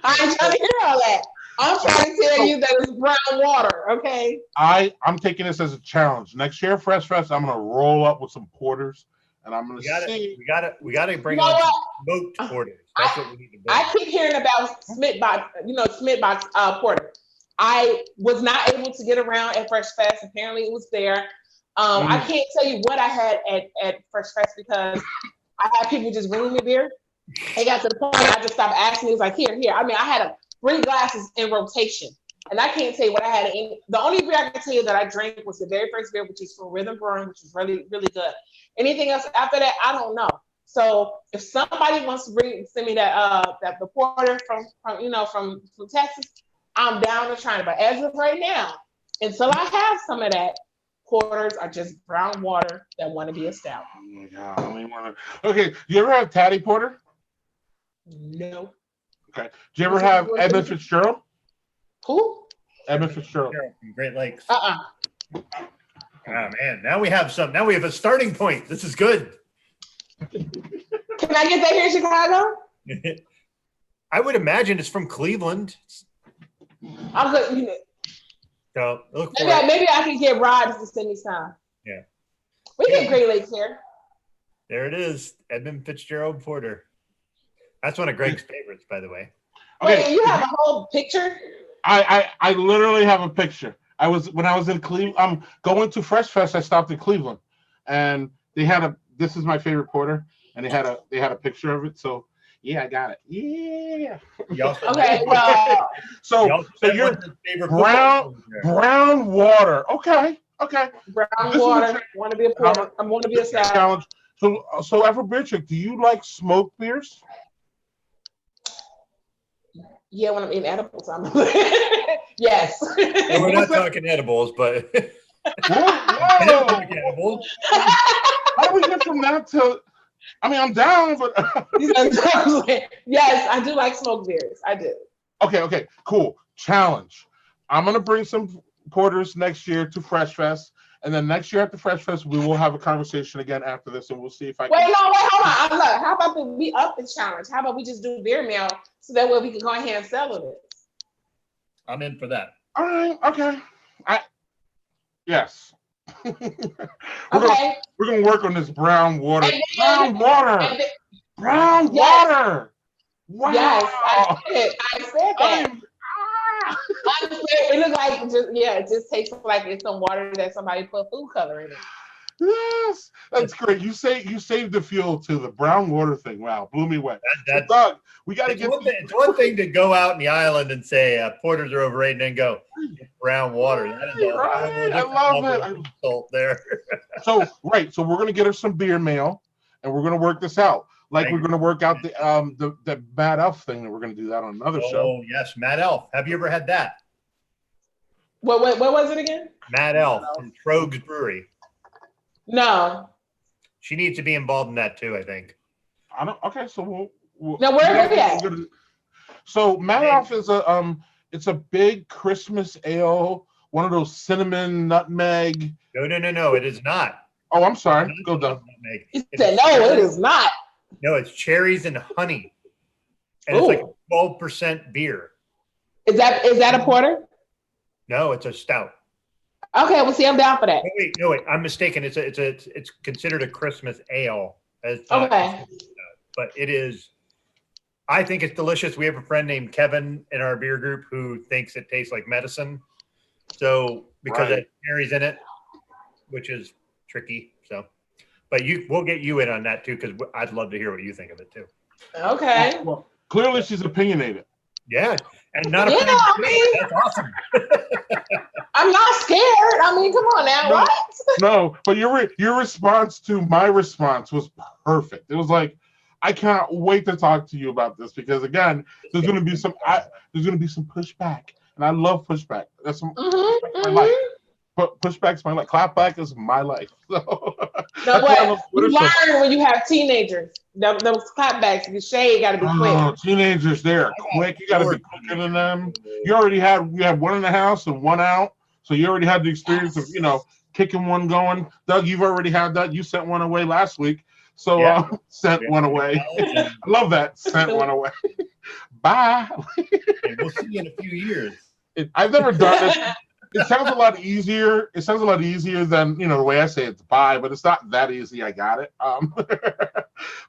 I ain't trying to hear all that. I'm trying to tell you that it's brown water, okay? I'm taking this as a challenge. Next year, Fresh Fest, I'm gonna roll up with some porters, and I'm gonna see. We gotta bring on some smoked porters. That's what we need to bring. I keep hearing about Smithbox porter. I was not able to get around at Fresh Fest. Apparently, it was there. I can't tell you what I had at Fresh Fest because I had people just bringing me beer. It got to the point I just stopped asking. It was like, here. I mean, I had 3 glasses in rotation, and I can't tell you what I had. The only beer I can tell you that I drank was the very first beer, which is from Rhythm Brewing, which is really, really good. Anything else after that, I don't know. So if somebody wants to send me that the porter from Texas, I'm down to try it. But as of right now, until I have some of that, porters are just brown water that want to be a stout. Oh my God, I don't even want to. Okay, you ever have Tatty Porter? No. Okay. Do you ever have Edmund Fitzgerald? Who? Edmund Fitzgerald from Great Lakes. Oh man, now we have a starting point. This is good. Can I get that here in Chicago? I would imagine it's from Cleveland. I'm good. So maybe I can get Rod to send me some. Yeah. We get Great Lakes here. There it is. Edmund Fitzgerald Porter. That's one of Greg's favorites, by the way. Okay. Wait, you have a whole picture? I literally have a picture. When I was in Cleveland, going to Fresh Fest, I stopped in Cleveland, and they had this is my favorite porter, and they had a picture of it. So yeah, I got it. Yeah. Okay. Well. So you're brown water. Okay. Brown water. Want to be a porter? I want to be a challenge. So Afro Beer Chick, do you like smoked beers? Yeah, when I'm eating edibles, I'm yes. And we're not talking edibles, but whoa. Edibles. How do we get from that to? I mean, I'm down, but yes, I do like smoked beers. I do. Okay, cool. Challenge. I'm gonna bring some porters next year to Fresh Fest, and then next year at the Fresh Fest, we will have a conversation again after this, and we'll see if I can. Wait, hold on. Look, how about we up the challenge? How about we just do beer mail so that way we can go ahead and sell it? I'm in for that. All right. Okay. Yes. Okay. We're gonna work on this brown water. Brown water. Wow. Yes, I said that. It looks like it just tastes like it's some water that somebody put food color in it. Yes, that's great. You saved the fuel to the brown water thing. Wow, blew me away. That's Doug, we got to get. It's one thing to go out in the island and say porters are overrated, and then go brown water. That is right. I love it. Salt there. So we're gonna get her some beer mail, and we're gonna work this out. Like we're gonna work out the Mad Elf thing, and we're gonna do that on another show. Oh yes, Mad Elf. Have you ever had that? What was it again? Mad Elf from Trogues Brewery. No. She needs to be involved in that too, I think. I don't. Okay, so we'll now where are we at? So Mad Elf is it's a big Christmas ale, one of those cinnamon nutmeg. No, it is not. Oh, I'm sorry. Go down. He said no, it is not. No, it's cherries and honey, and it's like 12% beer. Is that a porter? No, it's a stout. Okay, well, see, I'm down for that. No, wait, I'm mistaken. It's considered a Christmas ale. Okay. But it is. I think it's delicious. We have a friend named Kevin in our beer group who thinks it tastes like medicine. So because it cherries in it, which is tricky. So, but we'll get you in on that too, because I'd love to hear what you think of it too. Okay. Well, clearly she's opinionated. Yeah, and not a that's awesome. I'm not scared. I mean, come on now, right? No, but your response to my response was perfect. It was like, I can't wait to talk to you about this because again, there's gonna be some pushback, and I love pushback. That's my life. But pushback's my life. Clapback is my life. So no, what you learn when you have teenagers. Those clapbacks, the shade got to be quick. Oh, teenagers, they're quick. You got to be quicker than them. You have one in the house and one out, so you already had the experience of kicking one going. Doug, you've already had that. You sent one away last week, so sent one away. I love that. Sent one away. Bye. And we'll see you in a few years. I've never done this. It sounds a lot easier. It sounds a lot easier than the way I say it's bye, but it's not that easy. I got it.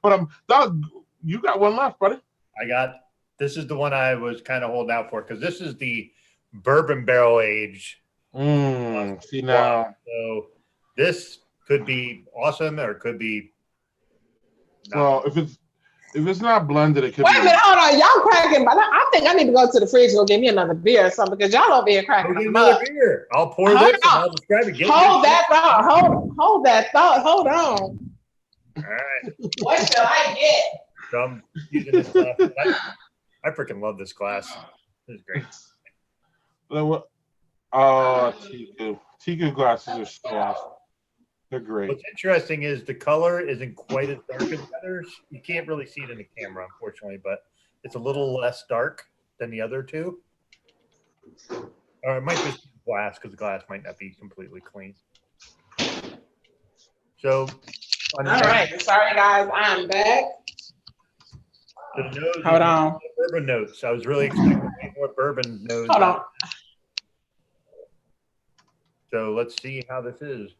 But Doug, you got one left, buddy. This is the one I was kind of holding out for because this is the bourbon barrel age. See now. So this could be awesome, or it could be. Well, if it's not blended, it could. Wait a minute, hold on, y'all cracking. But I think I need to go to the fridge and go get me another beer or something because y'all over here cracking. Go get another beer. I'll pour this and I'll describe it. Hold that thought. Hold that thought. Hold on. All right. What shall I get? So I'm using this glass. I freaking love this glass. This is great. Tiku glasses are so awesome. They're great. What's interesting is the color isn't quite as dark as the others. You can't really see it in the camera, unfortunately, but it's a little less dark than the other two. Or it might just be glass because the glass might not be completely clean. So, all right. Sorry, guys. I'm back. Hold on. Bourbon notes. I was really expecting more bourbon notes. Hold on. So let's see how this is.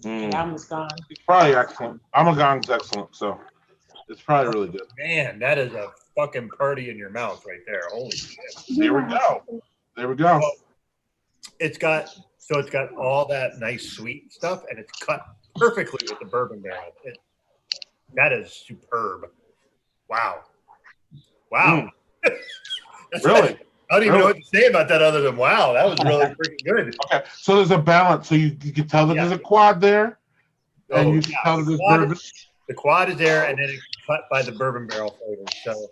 I'm gone. It's probably excellent. Amagong's excellent, so it's probably really good. Man, that is a fucking party in your mouth right there. Holy shit. There we go. Well, it's got So it's got all that nice sweet stuff, and it's cut perfectly with the bourbon barrel. That is superb. Wow. Really? I don't even know what to say about that other than wow. That was really freaking good. Okay, so there's a balance. So you can tell that there's a quad there, and you can tell that there's bourbon. The quad is there, and then it's cut by the bourbon barrel flavor. So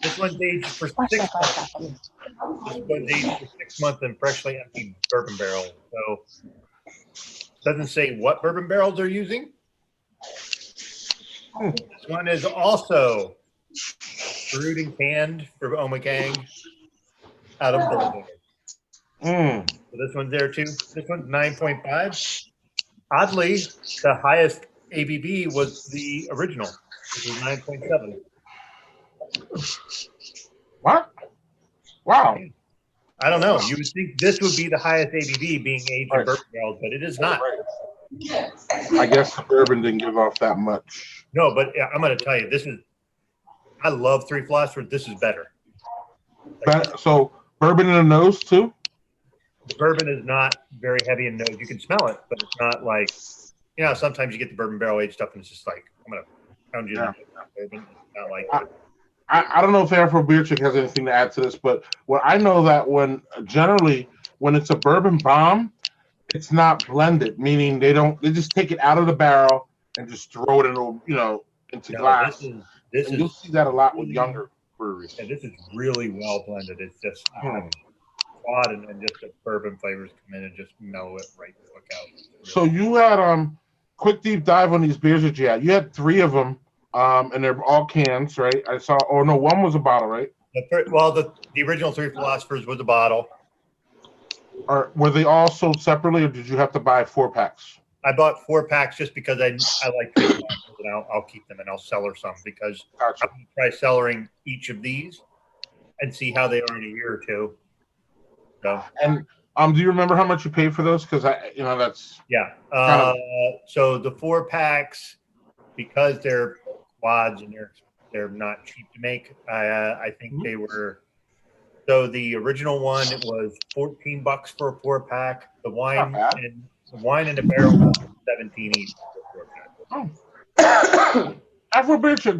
this one's aged for 6 months. This one's aged for 6 months in freshly emptied bourbon barrel. So doesn't say what bourbon barrels they're using. This one is also brewed and canned for Omegang out of bourbon. So this one's there too. This one's 9.5. Oddly, the highest ABV was the original, which was 9.7. What? Wow. I don't know. You would think this would be the highest ABV being aged in bourbon barrels, but it is not. I guess the bourbon didn't give off that much. No, but I'm going to tell you, I love Three Philosophers. This is better. So bourbon in the nose too? The bourbon is not very heavy in nose. You can smell it, but it's not like, sometimes you get the bourbon barrel aged stuff and it's just like, I'm going to pound you in bourbon. Not like I don't know if Afro Beer Chick has anything to add to this, but what I know that when it's a bourbon bomb, it's not blended, meaning they just take it out of the barrel and just throw it into glass. You'll see that a lot with younger breweries. And this is really well blended. It's just quad and just the bourbon flavors come in and just mellow it right the fuck out. So you had quick deep dive on these beers that you had. You had 3 of them. And they're all cans, right? I saw. Oh no, one was a bottle, right? The original Three Philosophers was a bottle. Or were they all sold separately, or did you have to buy 4-packs? I bought 4-packs just because I like Three Philosophers, and I'll keep them and I'll cellar some because I'm going to try cellaring each of these and see how they are in a year or two. So and do you remember how much you paid for those? Because that's so the 4-packs, because they're quads and they're not cheap to make. I think they were. So the original one, it was $14 for a 4-pack. The wine and the barrel was $17 each for a 4-pack. Afro Beer Chick,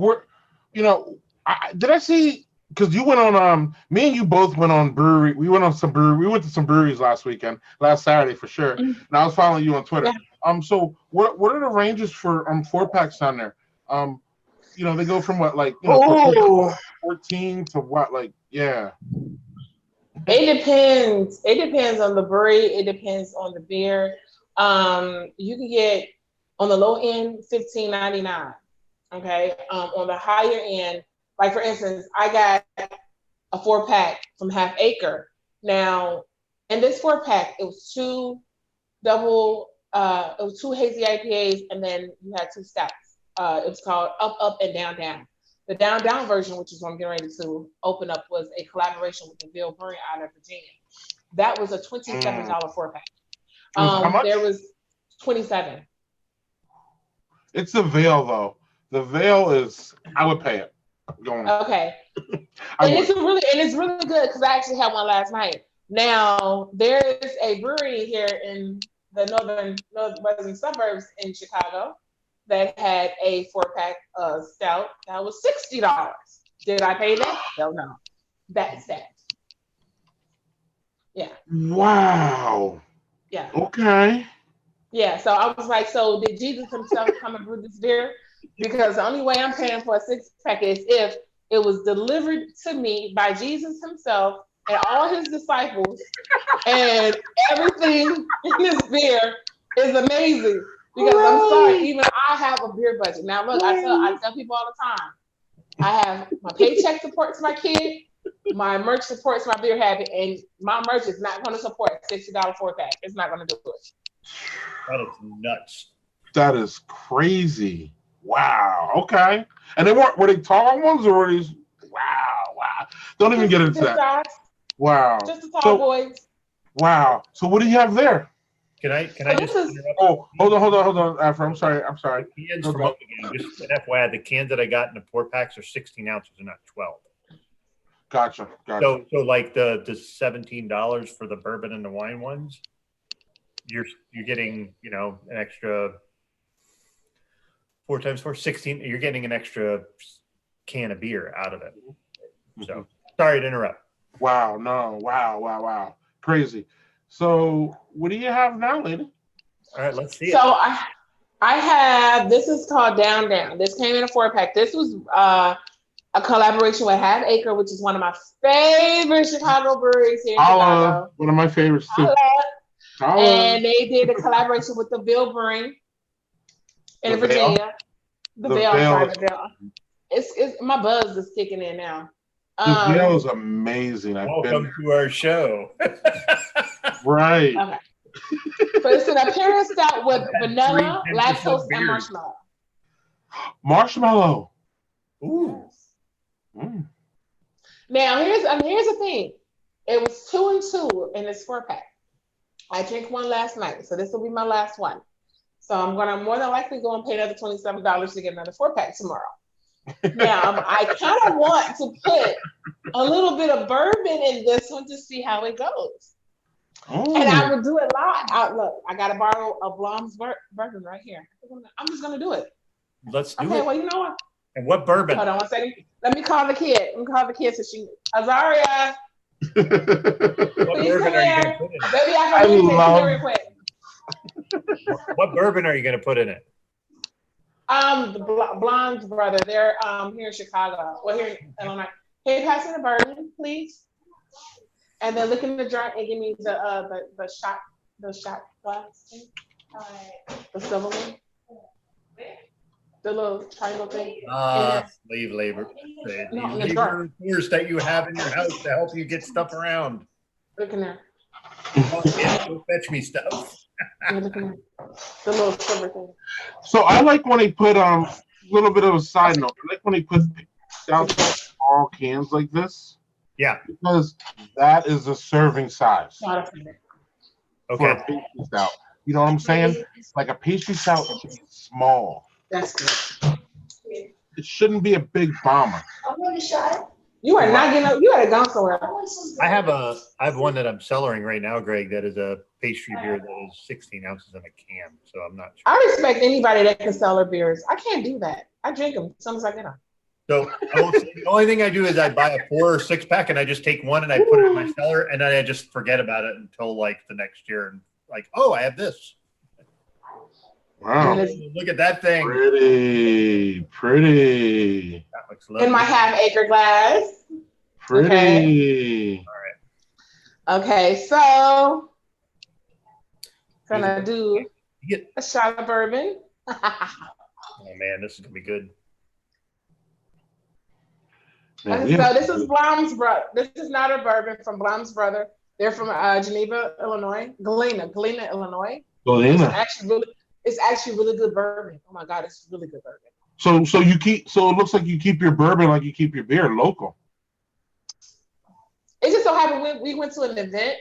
did I see? Because you went on. Me and you both went on brewery. We went to some breweries last Saturday for sure. And I was following you on Twitter. Yeah. So what are the ranges for 4-packs down there? They go from what, 14 to what, yeah. It depends. It depends on the brewery. It depends on the beer. You can get on the low end $15.99. Okay. On the higher end, like for instance, I got a 4-pack from Half Acre. Now, in this 4-pack, it was 2 hazy IPAs, and then you had 2 stouts. It was called Up, Up, and Down, Down. The Down, Down version, which is what I'm getting ready to open up, was a collaboration with the Ville Brewing out of Virginia. That was a $27 4-pack. How much? There was 27. It's the Ville, though. The Ville is, I would pay it. Okay. It's really good because I actually had one last night. Now, there is a brewery here in the northwestern suburbs in Chicago that had a 4-pack stout that was $60. Did I pay that? Hell no. That's that. Yeah. Wow. Yeah. Okay. Yeah. So I was like, so did Jesus himself come and brew this beer? Because the only way I'm paying for a 6-pack is if it was delivered to me by Jesus himself and all his disciples, and everything in this beer is amazing. Because I'm sorry, even I have a beer budget. Now look, I tell people all the time, I have my paycheck supports my kid, my merch supports my beer habit, and my merch is not going to support a $60 4-pack. It's not going to do it. That is nuts. That is crazy. Wow. Okay. And were they tall ones or were these? Wow. Don't even get into that. Size. Wow. Just the tall boys. Wow. So what do you have there? Can I just interrupt? Oh, hold on, Afro. I'm sorry. Cans from Omegang, just an FYI, the cans that I got in the 4-packs are 16 ounces and not 12. Gotcha. So like the $17 for the bourbon and the wine ones, you're getting, an extra 4 times 4, 16. You're getting an extra can of beer out of it. So sorry to interrupt. Wow, no, wow. Crazy. So what do you have now, lady? All right, let's see it. So I have, this is called Down Down. This came in a 4-pack. This was a collaboration with Half Acre, which is one of my favorite Chicago breweries here in Chicago. One of my favorites too. And they did a collaboration with the Veil Brewing in Virginia. The Veil. It's my buzz is kicking in now. The Veil is amazing. Welcome to our show. Right. Okay. So it's an imperial stout with vanilla, lactose, and marshmallow. Marshmallow. Ooh. Mm. Now here's the thing. It was 2 and 2 in this 4-pack. I drank one last night, so this will be my last one. So I'm gonna more than likely go and pay another $27 to get another 4-pack tomorrow. Now I kind of want to put a little bit of bourbon in this one to see how it goes. Oh. And I would do it live. Look, I gotta borrow a Blom's bourbon right here. I'm just gonna do it. Let's do it. Okay, well, you know what? And what bourbon? Hold on one second. Let me call the kid. So she, Azaria. What bourbon are you going to put in it? Baby, I can real quick. What bourbon are you going to put in it? The Blonde's brother. They're here in Chicago. Well, here in Illinois. Hey, pass me the bourbon, please. And then look in the jar and give me the shot glass thing. The silver one. The little triangle thing. Slave labor. No, Laborers that you have in your house to help you get stuff around. Look in there. Go fetch me stuff. Look in there. The little silver thing. So I like when they put a little bit of a side note. I like when they put stouts in small cans like this. Yeah. Because that is a serving size. Okay. For a pastry stout. You know what I'm saying? Like a pastry stout should be small. That's good. It shouldn't be a big bomber. You are not getting up. You gotta go somewhere. I have one that I'm cellaring right now, Greg, that is a pastry beer that is 16 ounces in a can. So I'm not sure. I respect anybody that can sell their beers. I can't do that. I drink them as soon as I get them. So the only thing I do is I buy a 4 or 6 pack and I just take one and I put it in my cellar and then I just forget about it until like the next year and like, oh, I have this. Wow. Look at that thing. Pretty. That looks lovely. In my half-acre glass. Pretty. Okay. All right. Okay, so gonna do a shot of bourbon. Oh man, this is gonna be good. Man, so this is Blom's brother. This is not a bourbon from Blom's brother. They're from Geneva, Illinois. Galena, Illinois. Galena. It's actually really good bourbon. Oh my God, it's really good bourbon. So it looks like you keep your bourbon like you keep your beer local. It just so happened we went to an event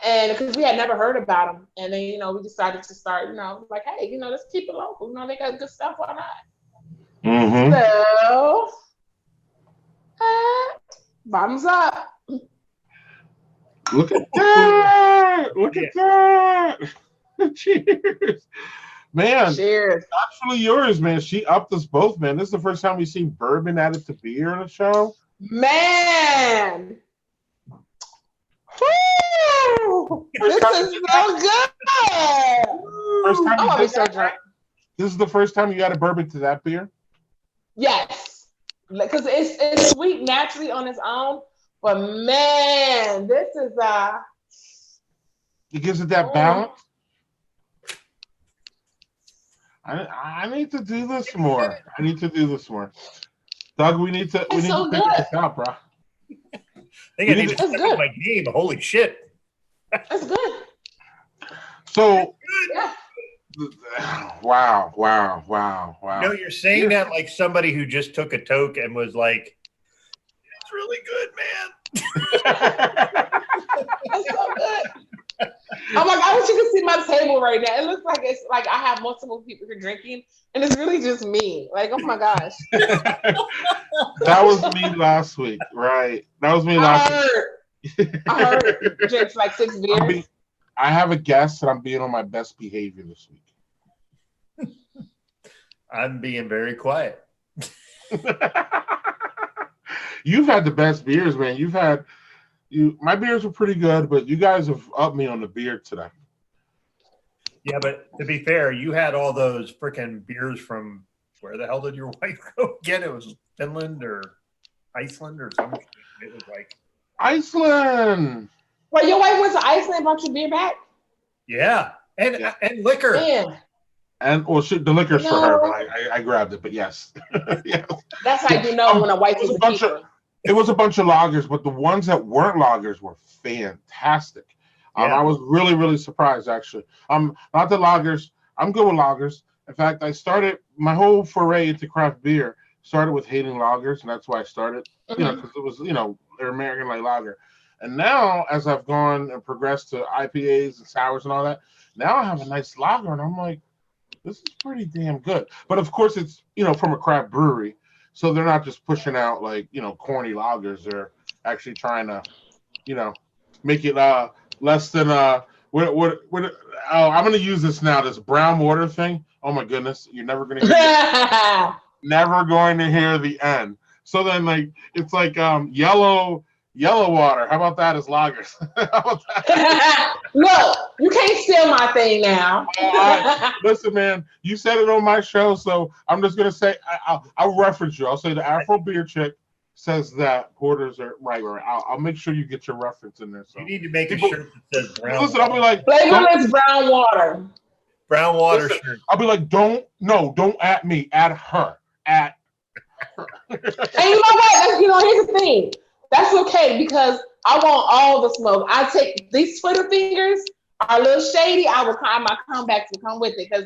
and because we had never heard about them. And then, we decided to start, like, hey, let's keep it local. They got good stuff, why not? Mm-hmm. So, bottoms up. Look at that. Look at that. Cheers. Man. Cheers. Actually yours, man. She upped us both, man. This is the first time we've seen bourbon added to beer in a show. Man. Woo! This is so good. First time I'm so drunk. This is the first time you added bourbon to that beer? Yes. Because it's sweet naturally on its own. But man, this is it gives it that balance. I need to do this more. Doug, we need to figure this out, bro. I think I need to step up my game. Holy shit. That's good. So yeah. Wow. You're saying that like somebody who just took a toke and was like, it's really good, man. That's so good. Oh my God, I wish you could see my table right now. It looks like it's like I have multiple people here drinking, and it's really just me. Like, oh my gosh. That was me last week, right? That was me last week. I heard drinks like 6 beers. I have a guess that I'm being on my best behavior this week. I'm being very quiet. You've had the best beers, man. My beers were pretty good, but you guys have upped me on the beer today. Yeah, but to be fair, you had all those freaking beers from where the hell did your wife go get? It was Finland or Iceland or something. It was like Iceland. Wait, your wife went to Iceland and brought your beer back? Yeah, and liquor. Man. And the liquor's for her, but I grabbed it. But yes, yes. That's how you know when a wife is a keeper. It was a bunch of lagers, but the ones that weren't lagers were fantastic. Yeah. I was really, really surprised, actually. Not the lagers. I'm good with lagers. In fact, I started my whole foray into craft beer started with hating lagers, and that's why I started. Mm-hmm. Because it was, they're American like lager. And now, as I've gone and progressed to IPAs and sours and all that, now I have a nice lager, and I'm like, this is pretty damn good. But of course, it's from a craft brewery, so they're not just pushing out like corny lagers. They're actually trying to make it less than I'm gonna use this now, this brown water thing. Oh my goodness, you're never gonna hear never going to hear the end. So then it's like yellow water. How about that as lagers? How about that? Look, you can't steal my thing now. Listen, man, you said it on my show, so I'm just gonna say I'll reference you. I'll say the Afro Beer Chick says that porters are right. I'll make sure you get your reference in there. So you need to make a shirt that says brown. Listen, I'll be like, flavorless brown water. Brown water shirt. I'll be like, don't at me, at her, at her. And you know what? Here's the thing. That's okay because I want all the smoke. I take these Twitter fingers are a little shady. I come back to come with it because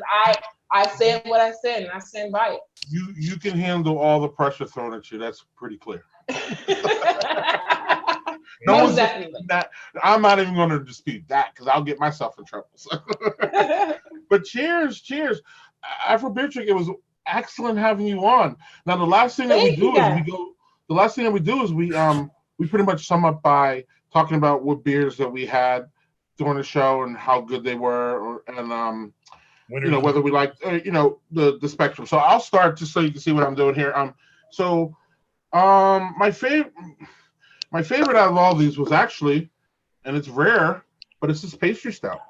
I said what I said and I stand by it. You can handle all the pressure thrown at you. That's pretty clear. Most definitely. I'm not even going to dispute that because I'll get myself in trouble. So. But cheers. Afro Beer Trick, it was excellent having you on. Now the last thing that we do is we pretty much sum up by talking about what beers that we had during the show and how good they were, and whether we liked the spectrum. So I'll start just so you can see what I'm doing here. My favorite out of all these was actually, and it's rare, but it's this pastry stout.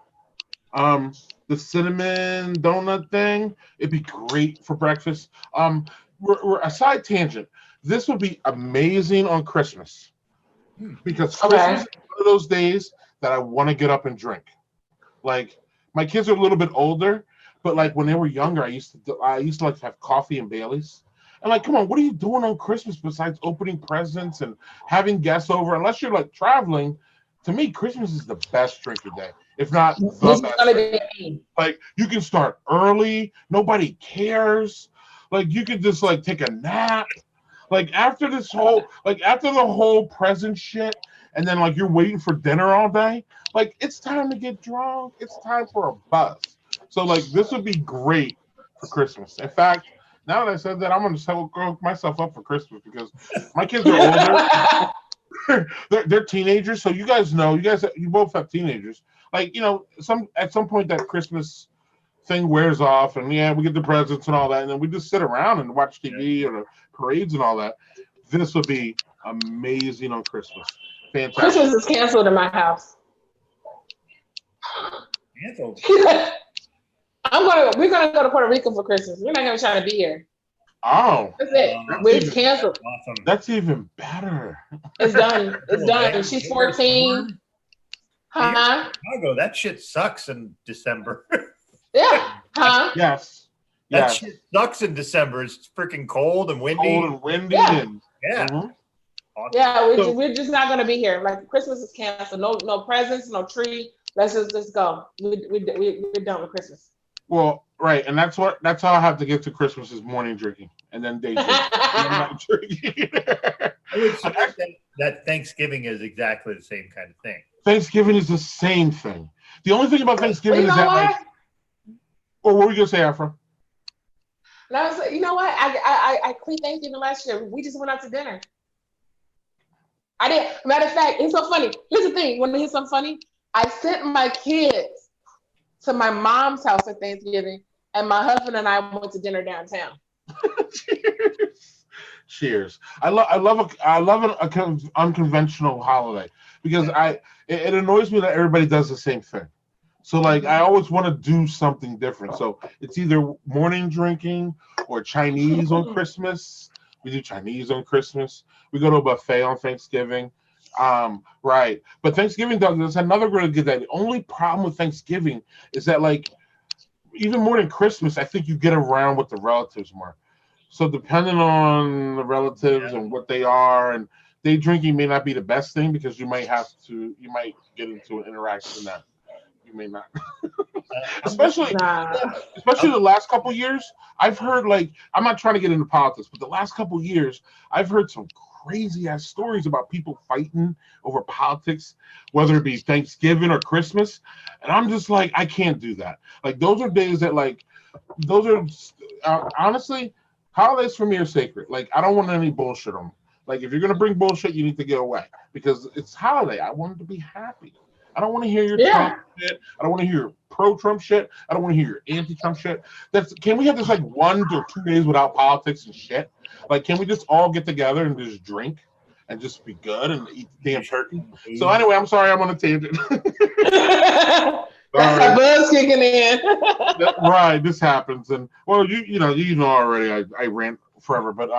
The cinnamon donut thing, it'd be great for breakfast. We're a side tangent. This would be amazing on Christmas because Christmas is one of those days that I want to get up and drink. Like my kids are a little bit older, but like when they were younger, I used to like to have coffee and Baileys. And like, come on, what are you doing on Christmas besides opening presents and having guests over? Unless you're like traveling, to me, Christmas is the best drinking day. If not the best. Like you can start early, nobody cares. Like you could just like take a nap. Like after the whole present shit, and then like you're waiting for dinner all day, like it's time to get drunk. It's time for a buzz. So like this would be great for Christmas. In fact, now that I said that, I'm gonna hook myself up for Christmas because my kids are older. they're teenagers, so you both have teenagers. Like at some point that Christmas thing wears off, and we get the presents and all that, and then we just sit around and watch TV or the parades and all that. This would be amazing on Christmas. Fantastic. Christmas is canceled in my house. Canceled. We're gonna go to Puerto Rico for Christmas. We're not gonna try to be here. Oh, that's it. We're canceled. Awesome. That's even better. It's done. It's done. She's 14. Chicago, that shit sucks in December. Yeah. Huh? Yes. That shit sucks in December. It's freaking cold and windy. Yeah. Mm-hmm. Awesome. Yeah, we're just not gonna be here. Like Christmas is canceled. No presents, no tree. Let's just go. We're done with Christmas. Well, right, and that's how I have to get to Christmas is morning drinking and then day drinking. I'm not drinking. I would say that Thanksgiving is exactly the same kind of thing. Thanksgiving is the same thing. The only thing about Thanksgiving is that or what were you gonna say, Afro? And I was like, you know what? I cleaned Thanksgiving last year. We just went out to dinner. I didn't. Matter of fact, it's so funny. Here's the thing. Want to hear something funny? I sent my kids to my mom's house for Thanksgiving, and my husband and I went to dinner downtown. Cheers. I love an unconventional holiday because it annoys me that everybody does the same thing. So like I always want to do something different. So it's either morning drinking or Chinese on Christmas. We do Chinese on Christmas. We go to a buffet on Thanksgiving. Right. But Thanksgiving there's another really good day. The only problem with Thanksgiving is that like even more than Christmas, I think you get around with the relatives more. So depending on the relatives and what they are, and day drinking may not be the best thing because you might get into an interaction that you may not. especially the last couple of years, I've heard like I'm not trying to get into politics, but the last couple of years, I've heard some crazy ass stories about people fighting over politics, whether it be Thanksgiving or Christmas, and I'm just like I can't do that. Like those are days that like those are honestly. Holidays for me are sacred. Like I don't want any bullshit on them. Like if you're gonna bring bullshit, you need to get away because it's holiday. I want to be happy. I don't want to hear your Trump shit. I don't want to hear your pro-Trump shit. I don't want to hear your anti-Trump shit. Can we have this like 1 to 2 days without politics and shit? Like can we just all get together and just drink and just be good and eat the damn turkey? So anyway, I'm sorry I'm on a tangent. That's my buzz kicking in. Right, this happens, and well, you know already. I rant forever, but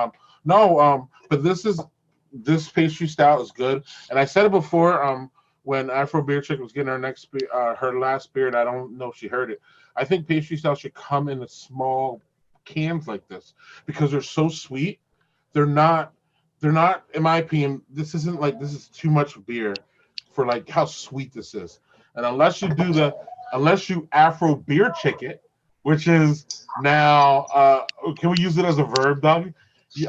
but this pastry stout is good, and I said it before. When Afro Beer Chick was getting her last beer, and I don't know if she heard it. I think pastry stout should come in the small cans like this because they're so sweet. They're not. In my opinion, this is too much beer for like how sweet this is. And unless you Afro Beer Chick it, which is now, can we use it as a verb, Doug?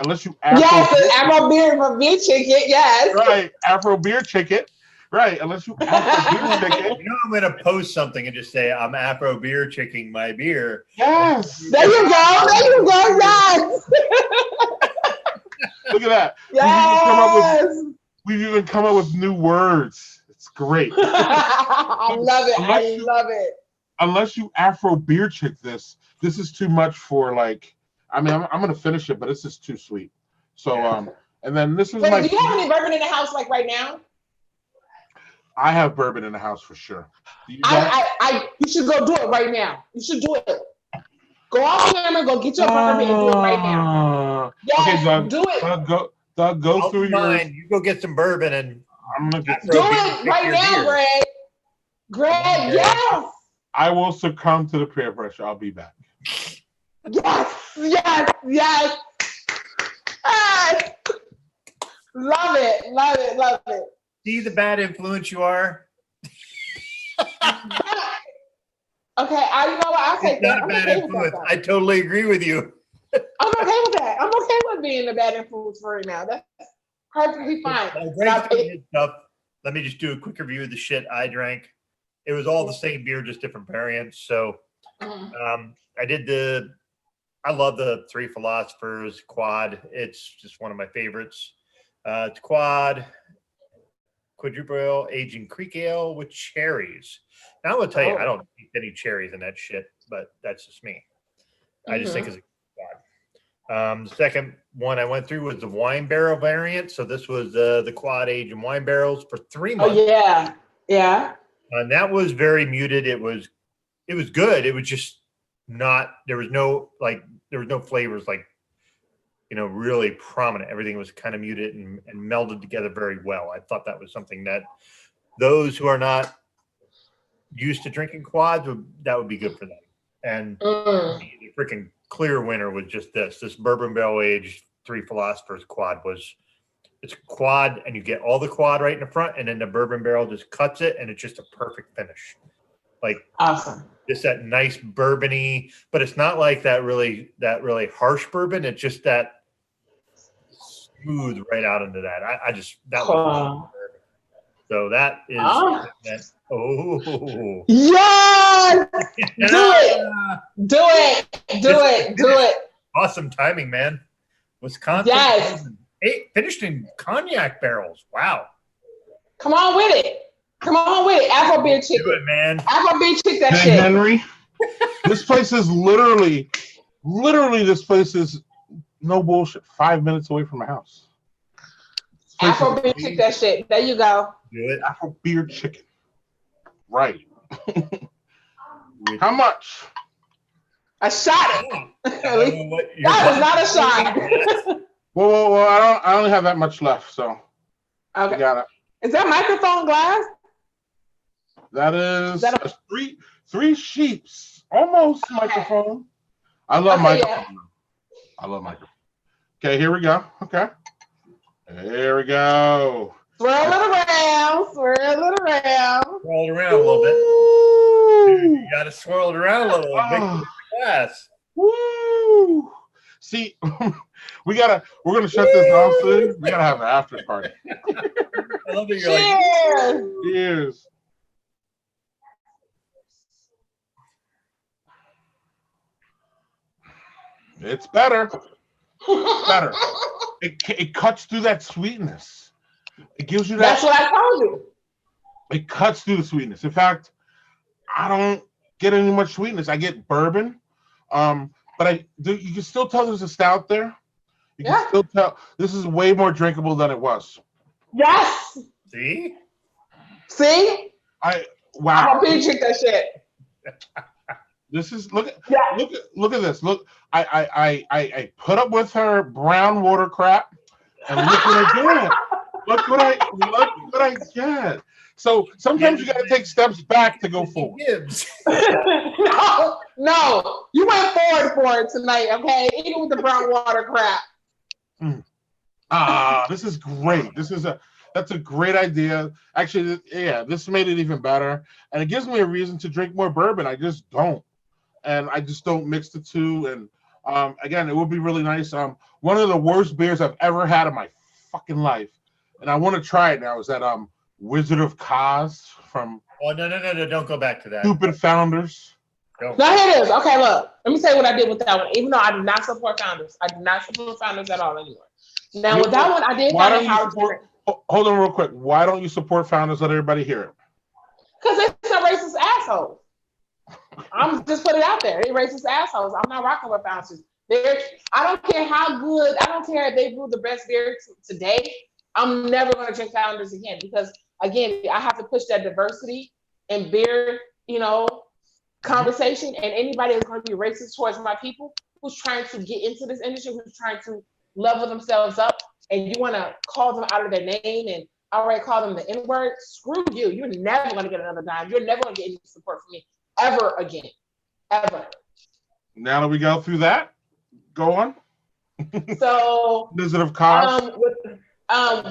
Unless you Afro Beer Chick it, yes. Right, Afro Beer Chick it. Right, unless you Afro Beer Chick it. You know I'm going to post something and just say, I'm Afro Beer Chicking my beer. Yes. There you go, yes. Look at that. Yes. We've even come up with new words. It's great. I love it. Unless you Afro Beer Chick this is too much for like. I mean, I'm gonna finish it, but this is too sweet. So and then this is. Wait, do you have any bourbon in the house like right now? I have bourbon in the house for sure. You should go do it right now. You should do it. Go off camera, go get your bourbon and do it right now. Yes, okay, Doug, do it. Doug, go through your. You go get some bourbon and. I'm gonna do it right now, Greg. Greg, yes. I will succumb to the peer pressure. I'll be back. Yes. Love it. See the bad influence you are. Okay, you know what? I'll take that. Not a bad influence. I totally agree with you. I'm okay with that. I'm okay with being a bad influence for right now. That's perfectly fine. Let me just do a quick review of the shit I drank. It was all the same beer, just different variants. So I love the Three Philosophers quad. It's just one of my favorites. It's quad, quadruple ale, aging creek ale with cherries. Now I'm gonna tell you, I don't eat any cherries in that shit, but that's just me. I just think it's a quad. The second one I went through was the wine barrel variant. So this was the quad age in wine barrels for 3 months. Oh yeah. And that was very muted. It was good. It was just not. There was no flavors like, really prominent. Everything was kind of muted and melded together very well. I thought that was something that those who are not used to drinking quads would be good for them. And the freaking clear winner was just this bourbon barrel aged Three Philosophers quad it's a quad and you get all the quad right in the front and then the bourbon barrel just cuts it and it's just a perfect finish. Like awesome. Just that nice bourbony, but it's not like that really harsh bourbon. It's just that smooth right out into that. That was so that is yes, do it. Awesome timing, man. Wisconsin. Yes. Finished in cognac barrels. Wow. Come on with it. Come on with it. Afro beer chicken. Do it, man. Afro beer chicken that Hey, shit. Henry, this place is literally, this place is no bullshit. 5 minutes away from my house. Afro beer chicken that shit. There you go. Do it. Afro beer chicken. Right. How much? A shot. That is not a shot. Well, I only have that much left, so. Okay. You got it. Is that microphone glass? That is three sheeps. Almost microphone. I love microphone. Yeah. I love microphone. Okay, here we go. Okay. Here we go. Swirl it around. Swirl it around. Swirl it around a little bit. Dude, you gotta swirl it around a little bit. Make it glass. Woo! See, we're gonna shut this off soon. We gotta have an after party. I love that you're like, cheers. It's better. Better. It cuts through that sweetness. It gives you that. That's what I told you. It cuts through the sweetness. In fact, I don't get any much sweetness. I get bourbon. But you can still tell there's a stout there. You can still tell this is way more drinkable than it was. Yes. See? Wow. I'll drink that shit. This is look at this. Look, I put up with her brown water crap, and look what I get. Look what I get. So sometimes you got to take steps back to go forward. No, you went forward for it tonight, okay? Even with the brown water crap. This is great. That's a great idea. Actually, yeah, this made it even better, and it gives me a reason to drink more bourbon. I just don't, and I just don't mix the two. And again, it would be really nice. One of the worst beers I've ever had in my fucking life, and I want to try it now. Is that Wizard of Oz from? Oh no! Don't go back to that. Stupid Founders. No, here it is. Okay, look. Let me tell you what I did with that one. Even though I do not support Founders, I do not support Founders at all anymore. Now with that one, I did find how to. Hold on real quick. Why don't you support Founders? Let everybody hear it. Because they're some racist assholes. I'm just put it out there. They're racist assholes. I'm not rocking with Founders. I don't care how good. I don't care if they brew the best beer today. I'm never going to drink Founders again because again, I have to push that diversity in beer, conversation. And anybody that's going to be racist towards my people who's trying to get into this industry, who's trying to level themselves up, and you want to call them out of their name and already call them the N-word, screw you. You're never going to get another dime. You're never going to get any support from me ever again. Ever. Now that we go through that, go on. So, Wizard of Oz.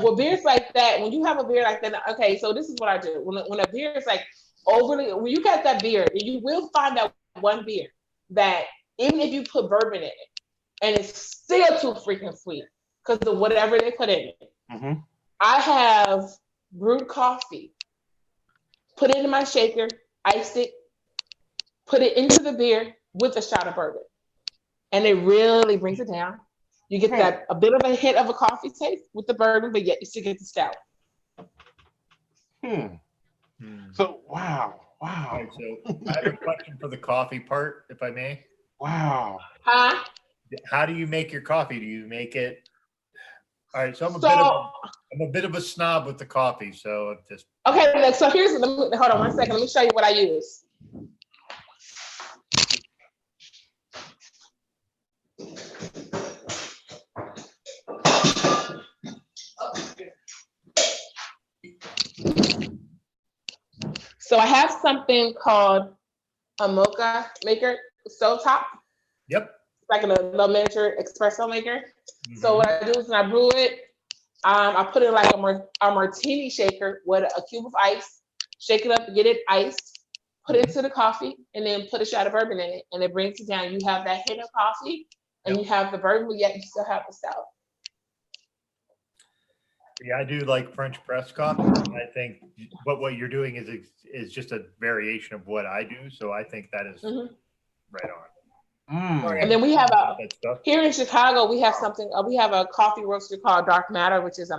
With beers like that, when you have a beer like that, okay, so this is what I do. When a beer is like overly, when you got that beer, you will find that one beer that even if you put bourbon in it, and it's still too freaking sweet because of whatever they put in it. Mm-hmm. I have brewed coffee, put it in my shaker, iced it, put it into the beer with a shot of bourbon. And it really brings it down. You get a bit of a hint of a coffee taste with the bourbon, but yet you still get the stout. So, wow. Right, so I have a question for the coffee part, if I may. Wow. Huh? How do you make your coffee? Do you make it? All right, so I'm a bit of a snob with the coffee, so just okay. So hold on 1 second. Let me show you what I use. So I have something called a mocha maker stove top. Yep. Like a little miniature espresso maker. Mm-hmm. So what I do is when I brew it, I put it like a martini shaker with a cube of ice, shake it up, get it iced, put it into the coffee, and then put a shot of bourbon in it, and it brings it down. You have that hint of coffee, and you have the bourbon, but yet you still have the stout. Yeah, I do like French press coffee. I think what you're doing is just a variation of what I do. So I think that is right on. And then we have here in Chicago, we have something. We have a coffee roaster called Dark Matter, which has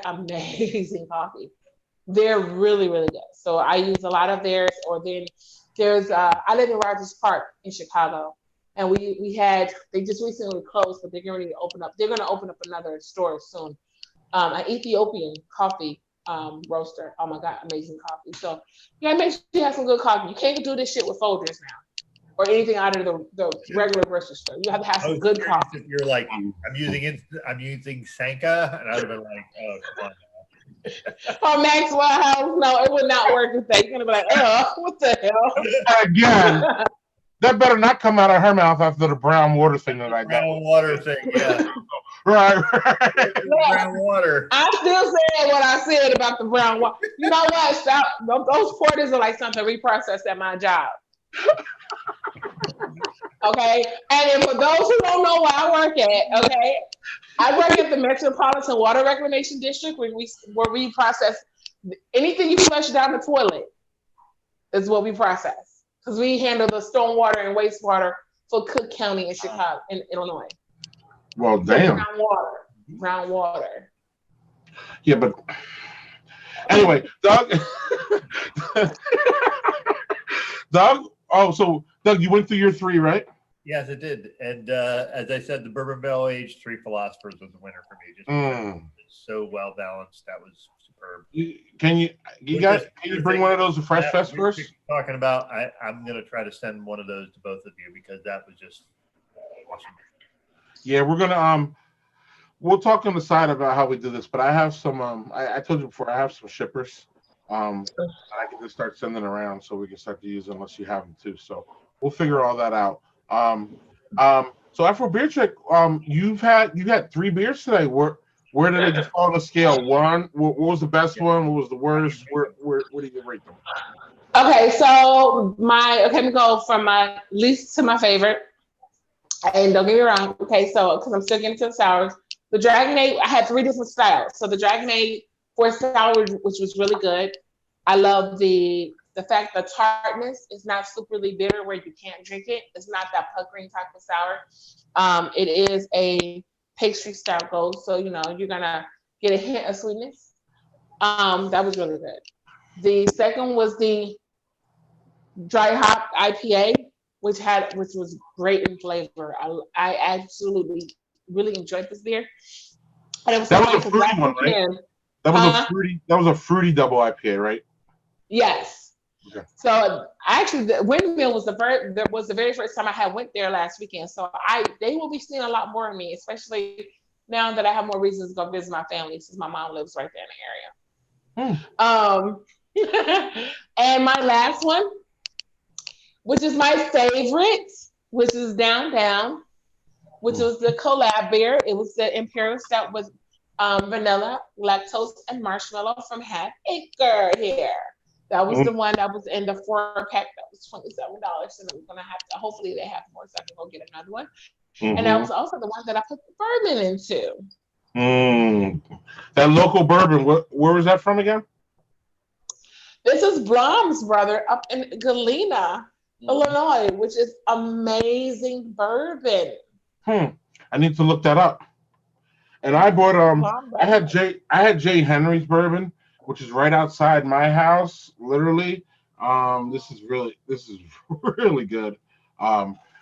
amazing coffee. They're really, really good. So I use a lot of theirs. Or then there's I live in Rogers Park in Chicago, and they just recently closed, but they're getting ready to open up. They're going to open up another store soon. An Ethiopian coffee roaster. Oh my God, amazing coffee. So yeah, make sure you have some good coffee. You can't do this shit with Folgers now or anything out of the regular grocery store. You have to have some good coffee. If you're like, I'm using Sanka, and I'd have been like, oh, come on. Oh, Maxwell House. No, it would not work with that. You're gonna be like, what the hell? Again, that better not come out of her mouth after the brown water thing that I got. Brown water thing, yeah. right. Brown water. I still saying what I said about the brown water. You know what? Stop. Those porters are like something reprocessed at my job. Okay, and then for those who don't know where I work at, okay, I work at the Metropolitan Water Reclamation District, where we process anything you flush down the toilet is what we process, because we handle the stormwater and wastewater for Cook County in Chicago, in Illinois. Well, damn. Brown water. Yeah, but anyway, Doug. So Doug, you went through your 3, right? Yes, it did. And as I said, the bourbon barrel aged 3 Philosophers was the winner for me. Just so well balanced. That was superb. Can you bring one of those to Fresh Fest first? Talking about, I'm gonna try to send one of those to both of you, because that was just awesome. Yeah, we're gonna we'll talk on the side about how we do this, but I have some I told you before, I have some shippers I can just start sending around so we can start to use them unless you have them too. So we'll figure all that out. So Afro Beer Check, you had 3 beers today. Where did they fall on the scale? 1, what was the best one? What was the worst? Where do you rate them? Okay, so I'm gonna go from my least to my favorite. And don't get me wrong, okay, so because I'm still getting to the sours. The Dragonade, I had 3 different styles. So the Dragonade for sour, which was really good. I love the fact the tartness is not superly bitter where you can't drink it. It's not that puckering type of sour. It is a pastry style gold, so you're gonna get a hint of sweetness. That was really good. The second was the dry hop IPA, which was great in flavor. I absolutely really enjoyed this beer. And it was that was a fruity one, right? That was a fruity double IPA, right? Yes. Okay. So actually, the Windmill was the very first time I went there last weekend. So they will be seeing a lot more of me, especially now that I have more reasons to go visit my family, since my mom lives right there in the area. And my last one, which is my favorite, which is Down, which was the collab beer. It was the Imperial Stout with vanilla, lactose, and marshmallow from Half Acre here. That was the one that was in the 4-pack. That was $27, and I'm gonna have to. Hopefully, they have more, so I can go get another one. And that was also the one that I put the bourbon into. That local bourbon. Where was that from again? This is Brahms, brother, up in Galena, Illinois, which is amazing bourbon. I need to look that up. And I bought I had J. Henry's bourbon, which is right outside my house, literally. This is really good.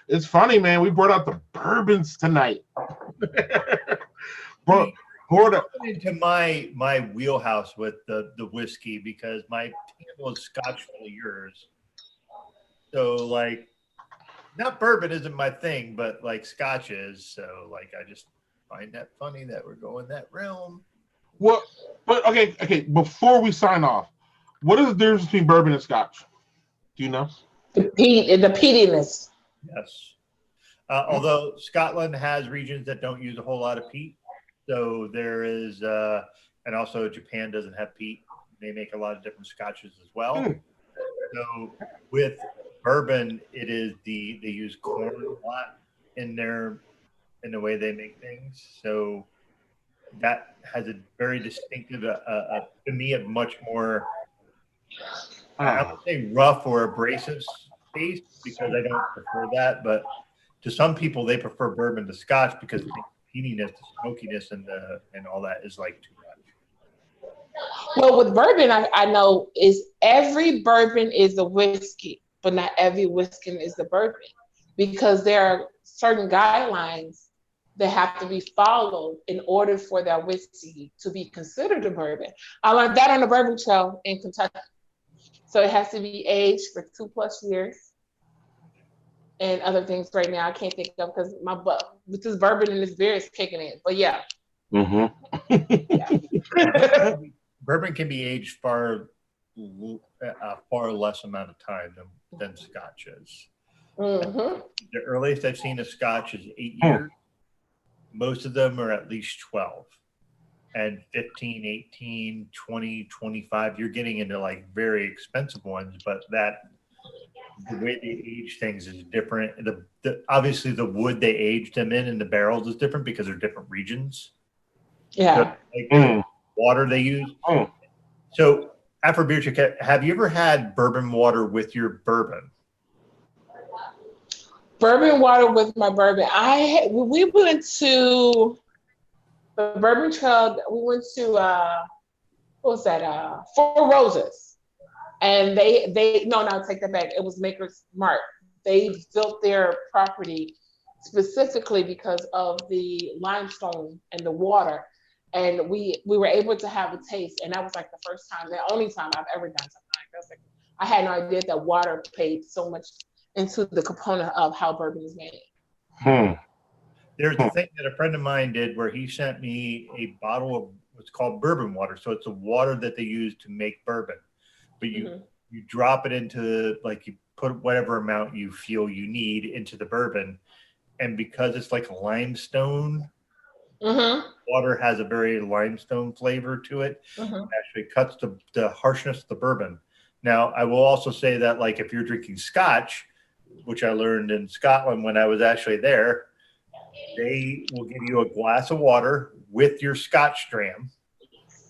It's funny, man. We brought out the bourbons tonight. Into my wheelhouse with the whiskey, because my table is Scotch full of yours. So like, not bourbon isn't my thing, but like Scotch is. So like, I just find that funny that we're going that realm. Well, but okay. Before we sign off, what is the difference between bourbon and Scotch? Do you know? The peatiness. Yes. Although Scotland has regions that don't use a whole lot of peat, so there is, and also Japan doesn't have peat. They make a lot of different Scotches as well. So with bourbon, they use corn a lot in the way they make things. So that has a very distinctive, to me, a much more, I would say, rough or abrasive taste, because I don't prefer that. But to some people, they prefer bourbon to Scotch because the peatiness, the smokiness, and all that is like too much. Well, with bourbon, I know is every bourbon is a whiskey, but not every whiskey is the bourbon because there are certain guidelines that have to be followed in order for that whiskey to be considered a bourbon. I learned that on the Bourbon Trail in Kentucky. So it has to be aged for 2+ years and other things right now I can't think of because my butt with this bourbon and this beer is kicking in. But yeah. Yeah. Bourbon can be aged far less amount of time than Scotch is. The earliest I've seen a Scotch is 8 years. Most of them are at least 12. And 15, 18, 20, 25, you're getting into like very expensive ones, but the way they age things is different. Obviously the wood they aged them in the barrels is different because they're different regions. Yeah. So, like, water they use. So, Afro Beer Chick, have you ever had bourbon water with your bourbon? Bourbon water with my bourbon. We went to the Bourbon Trail. We went to what was that? Four Roses, and they take that back. It was Maker's Mark. They built their property specifically because of the limestone and the water. And we were able to have a taste, and that was like the first time, the only time I've ever done something like that. Like, I had no idea that water played so much into the component of how bourbon is made. There's a thing that a friend of mine did where he sent me a bottle of what's called bourbon water. So it's a water that they use to make bourbon, but you drop it into, like, you put whatever amount you feel you need into the bourbon, and because it's like a limestone. Water has a very limestone flavor to it. Actually cuts the harshness of the bourbon. Now, I will also say that, like, if you're drinking Scotch, which I learned in Scotland when I was actually there, they will give you a glass of water with your Scotch dram.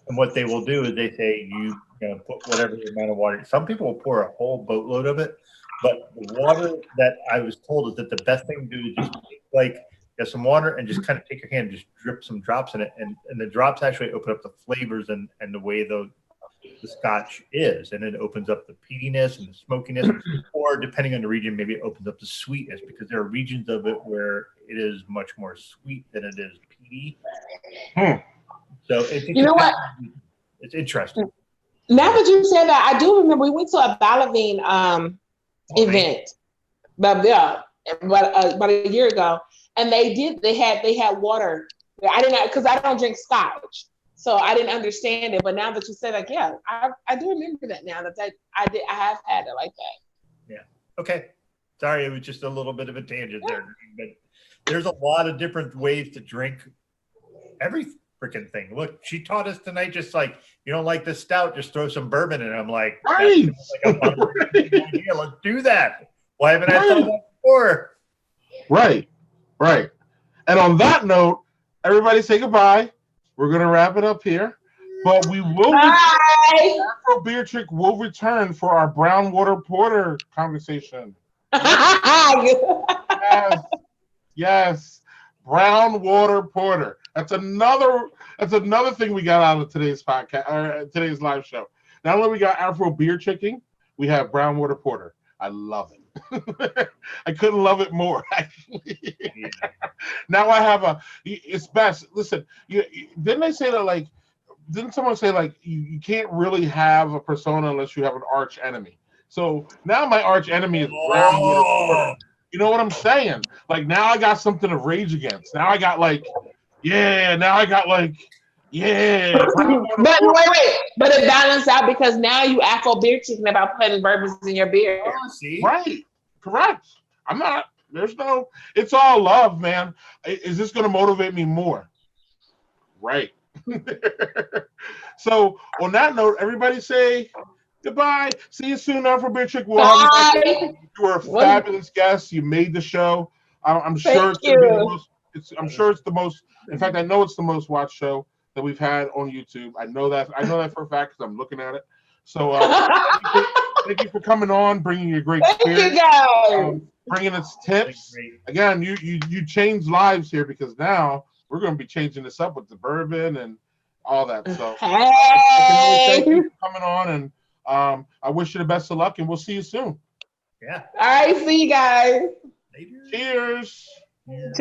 And what they will do is they say you put whatever amount of water. Some people will pour a whole boatload of it, but the water that I was told is that the best thing to do is just get some water and just kind of take your hand and just drip some drops in it. And the drops actually open up the flavors and the way the Scotch is. And it opens up the peatiness and the smokiness, or depending on the region, maybe it opens up the sweetness, because there are regions of it where it is much more sweet than it is peaty. So it's interesting. Now that you said that, I do remember we went to a Balavine event, about a year ago. And they had water. I didn't, because I don't drink Scotch, so I didn't understand it. But now that you said, like, yeah, I do remember that now that I have had it like that. Yeah. Okay. Sorry, it was just a little bit of a tangent there, but there's a lot of different ways to drink every freaking thing. Look, she taught us tonight, just like, you don't like this stout, just throw some bourbon in. I'm like, right. Idea. Let's do that. Why haven't I thought that before? Right. And on that note, everybody say goodbye. We're going to wrap it up here. But we will Afro Beer Chick will return for our brown water porter conversation. Yes. Brown water porter. That's another thing we got out of today's podcast, or today's live show. Not only we got Afro Beer Chicking, we have brown water porter. I love it. I couldn't love it more, actually. Now I have it's best. Listen, didn't they say that, like, didn't someone say, like, you can't really have a persona unless you have an arch enemy? So now my arch enemy is brown water porter. You know what I'm saying? Like, now I got something to rage against. Now I got but wait. But it balanced out because now you Afro Beer Chicken about putting bourbons in your beer. See? Right. Correct. I'm not. It's all love, man. Is this going to motivate me more? Right. So on that note, everybody say goodbye. See you soon, Afro Beer Chick. You were a fabulous guest. You made the show. I'm sure it's going to be the most. I'm sure it's the most. In fact, I know it's the most watched show that we've had on YouTube. I know that for a fact because I'm looking at it. So thank you for coming on, bringing your great spirit, bringing us tips. Again, you changed lives here, because now we're going to be changing this up with the bourbon, and all that. So Hey. I can only thank you for coming on, and I wish you the best of luck, and we'll see you soon. Yeah. All right, see you guys. Later. Cheers. Cheers.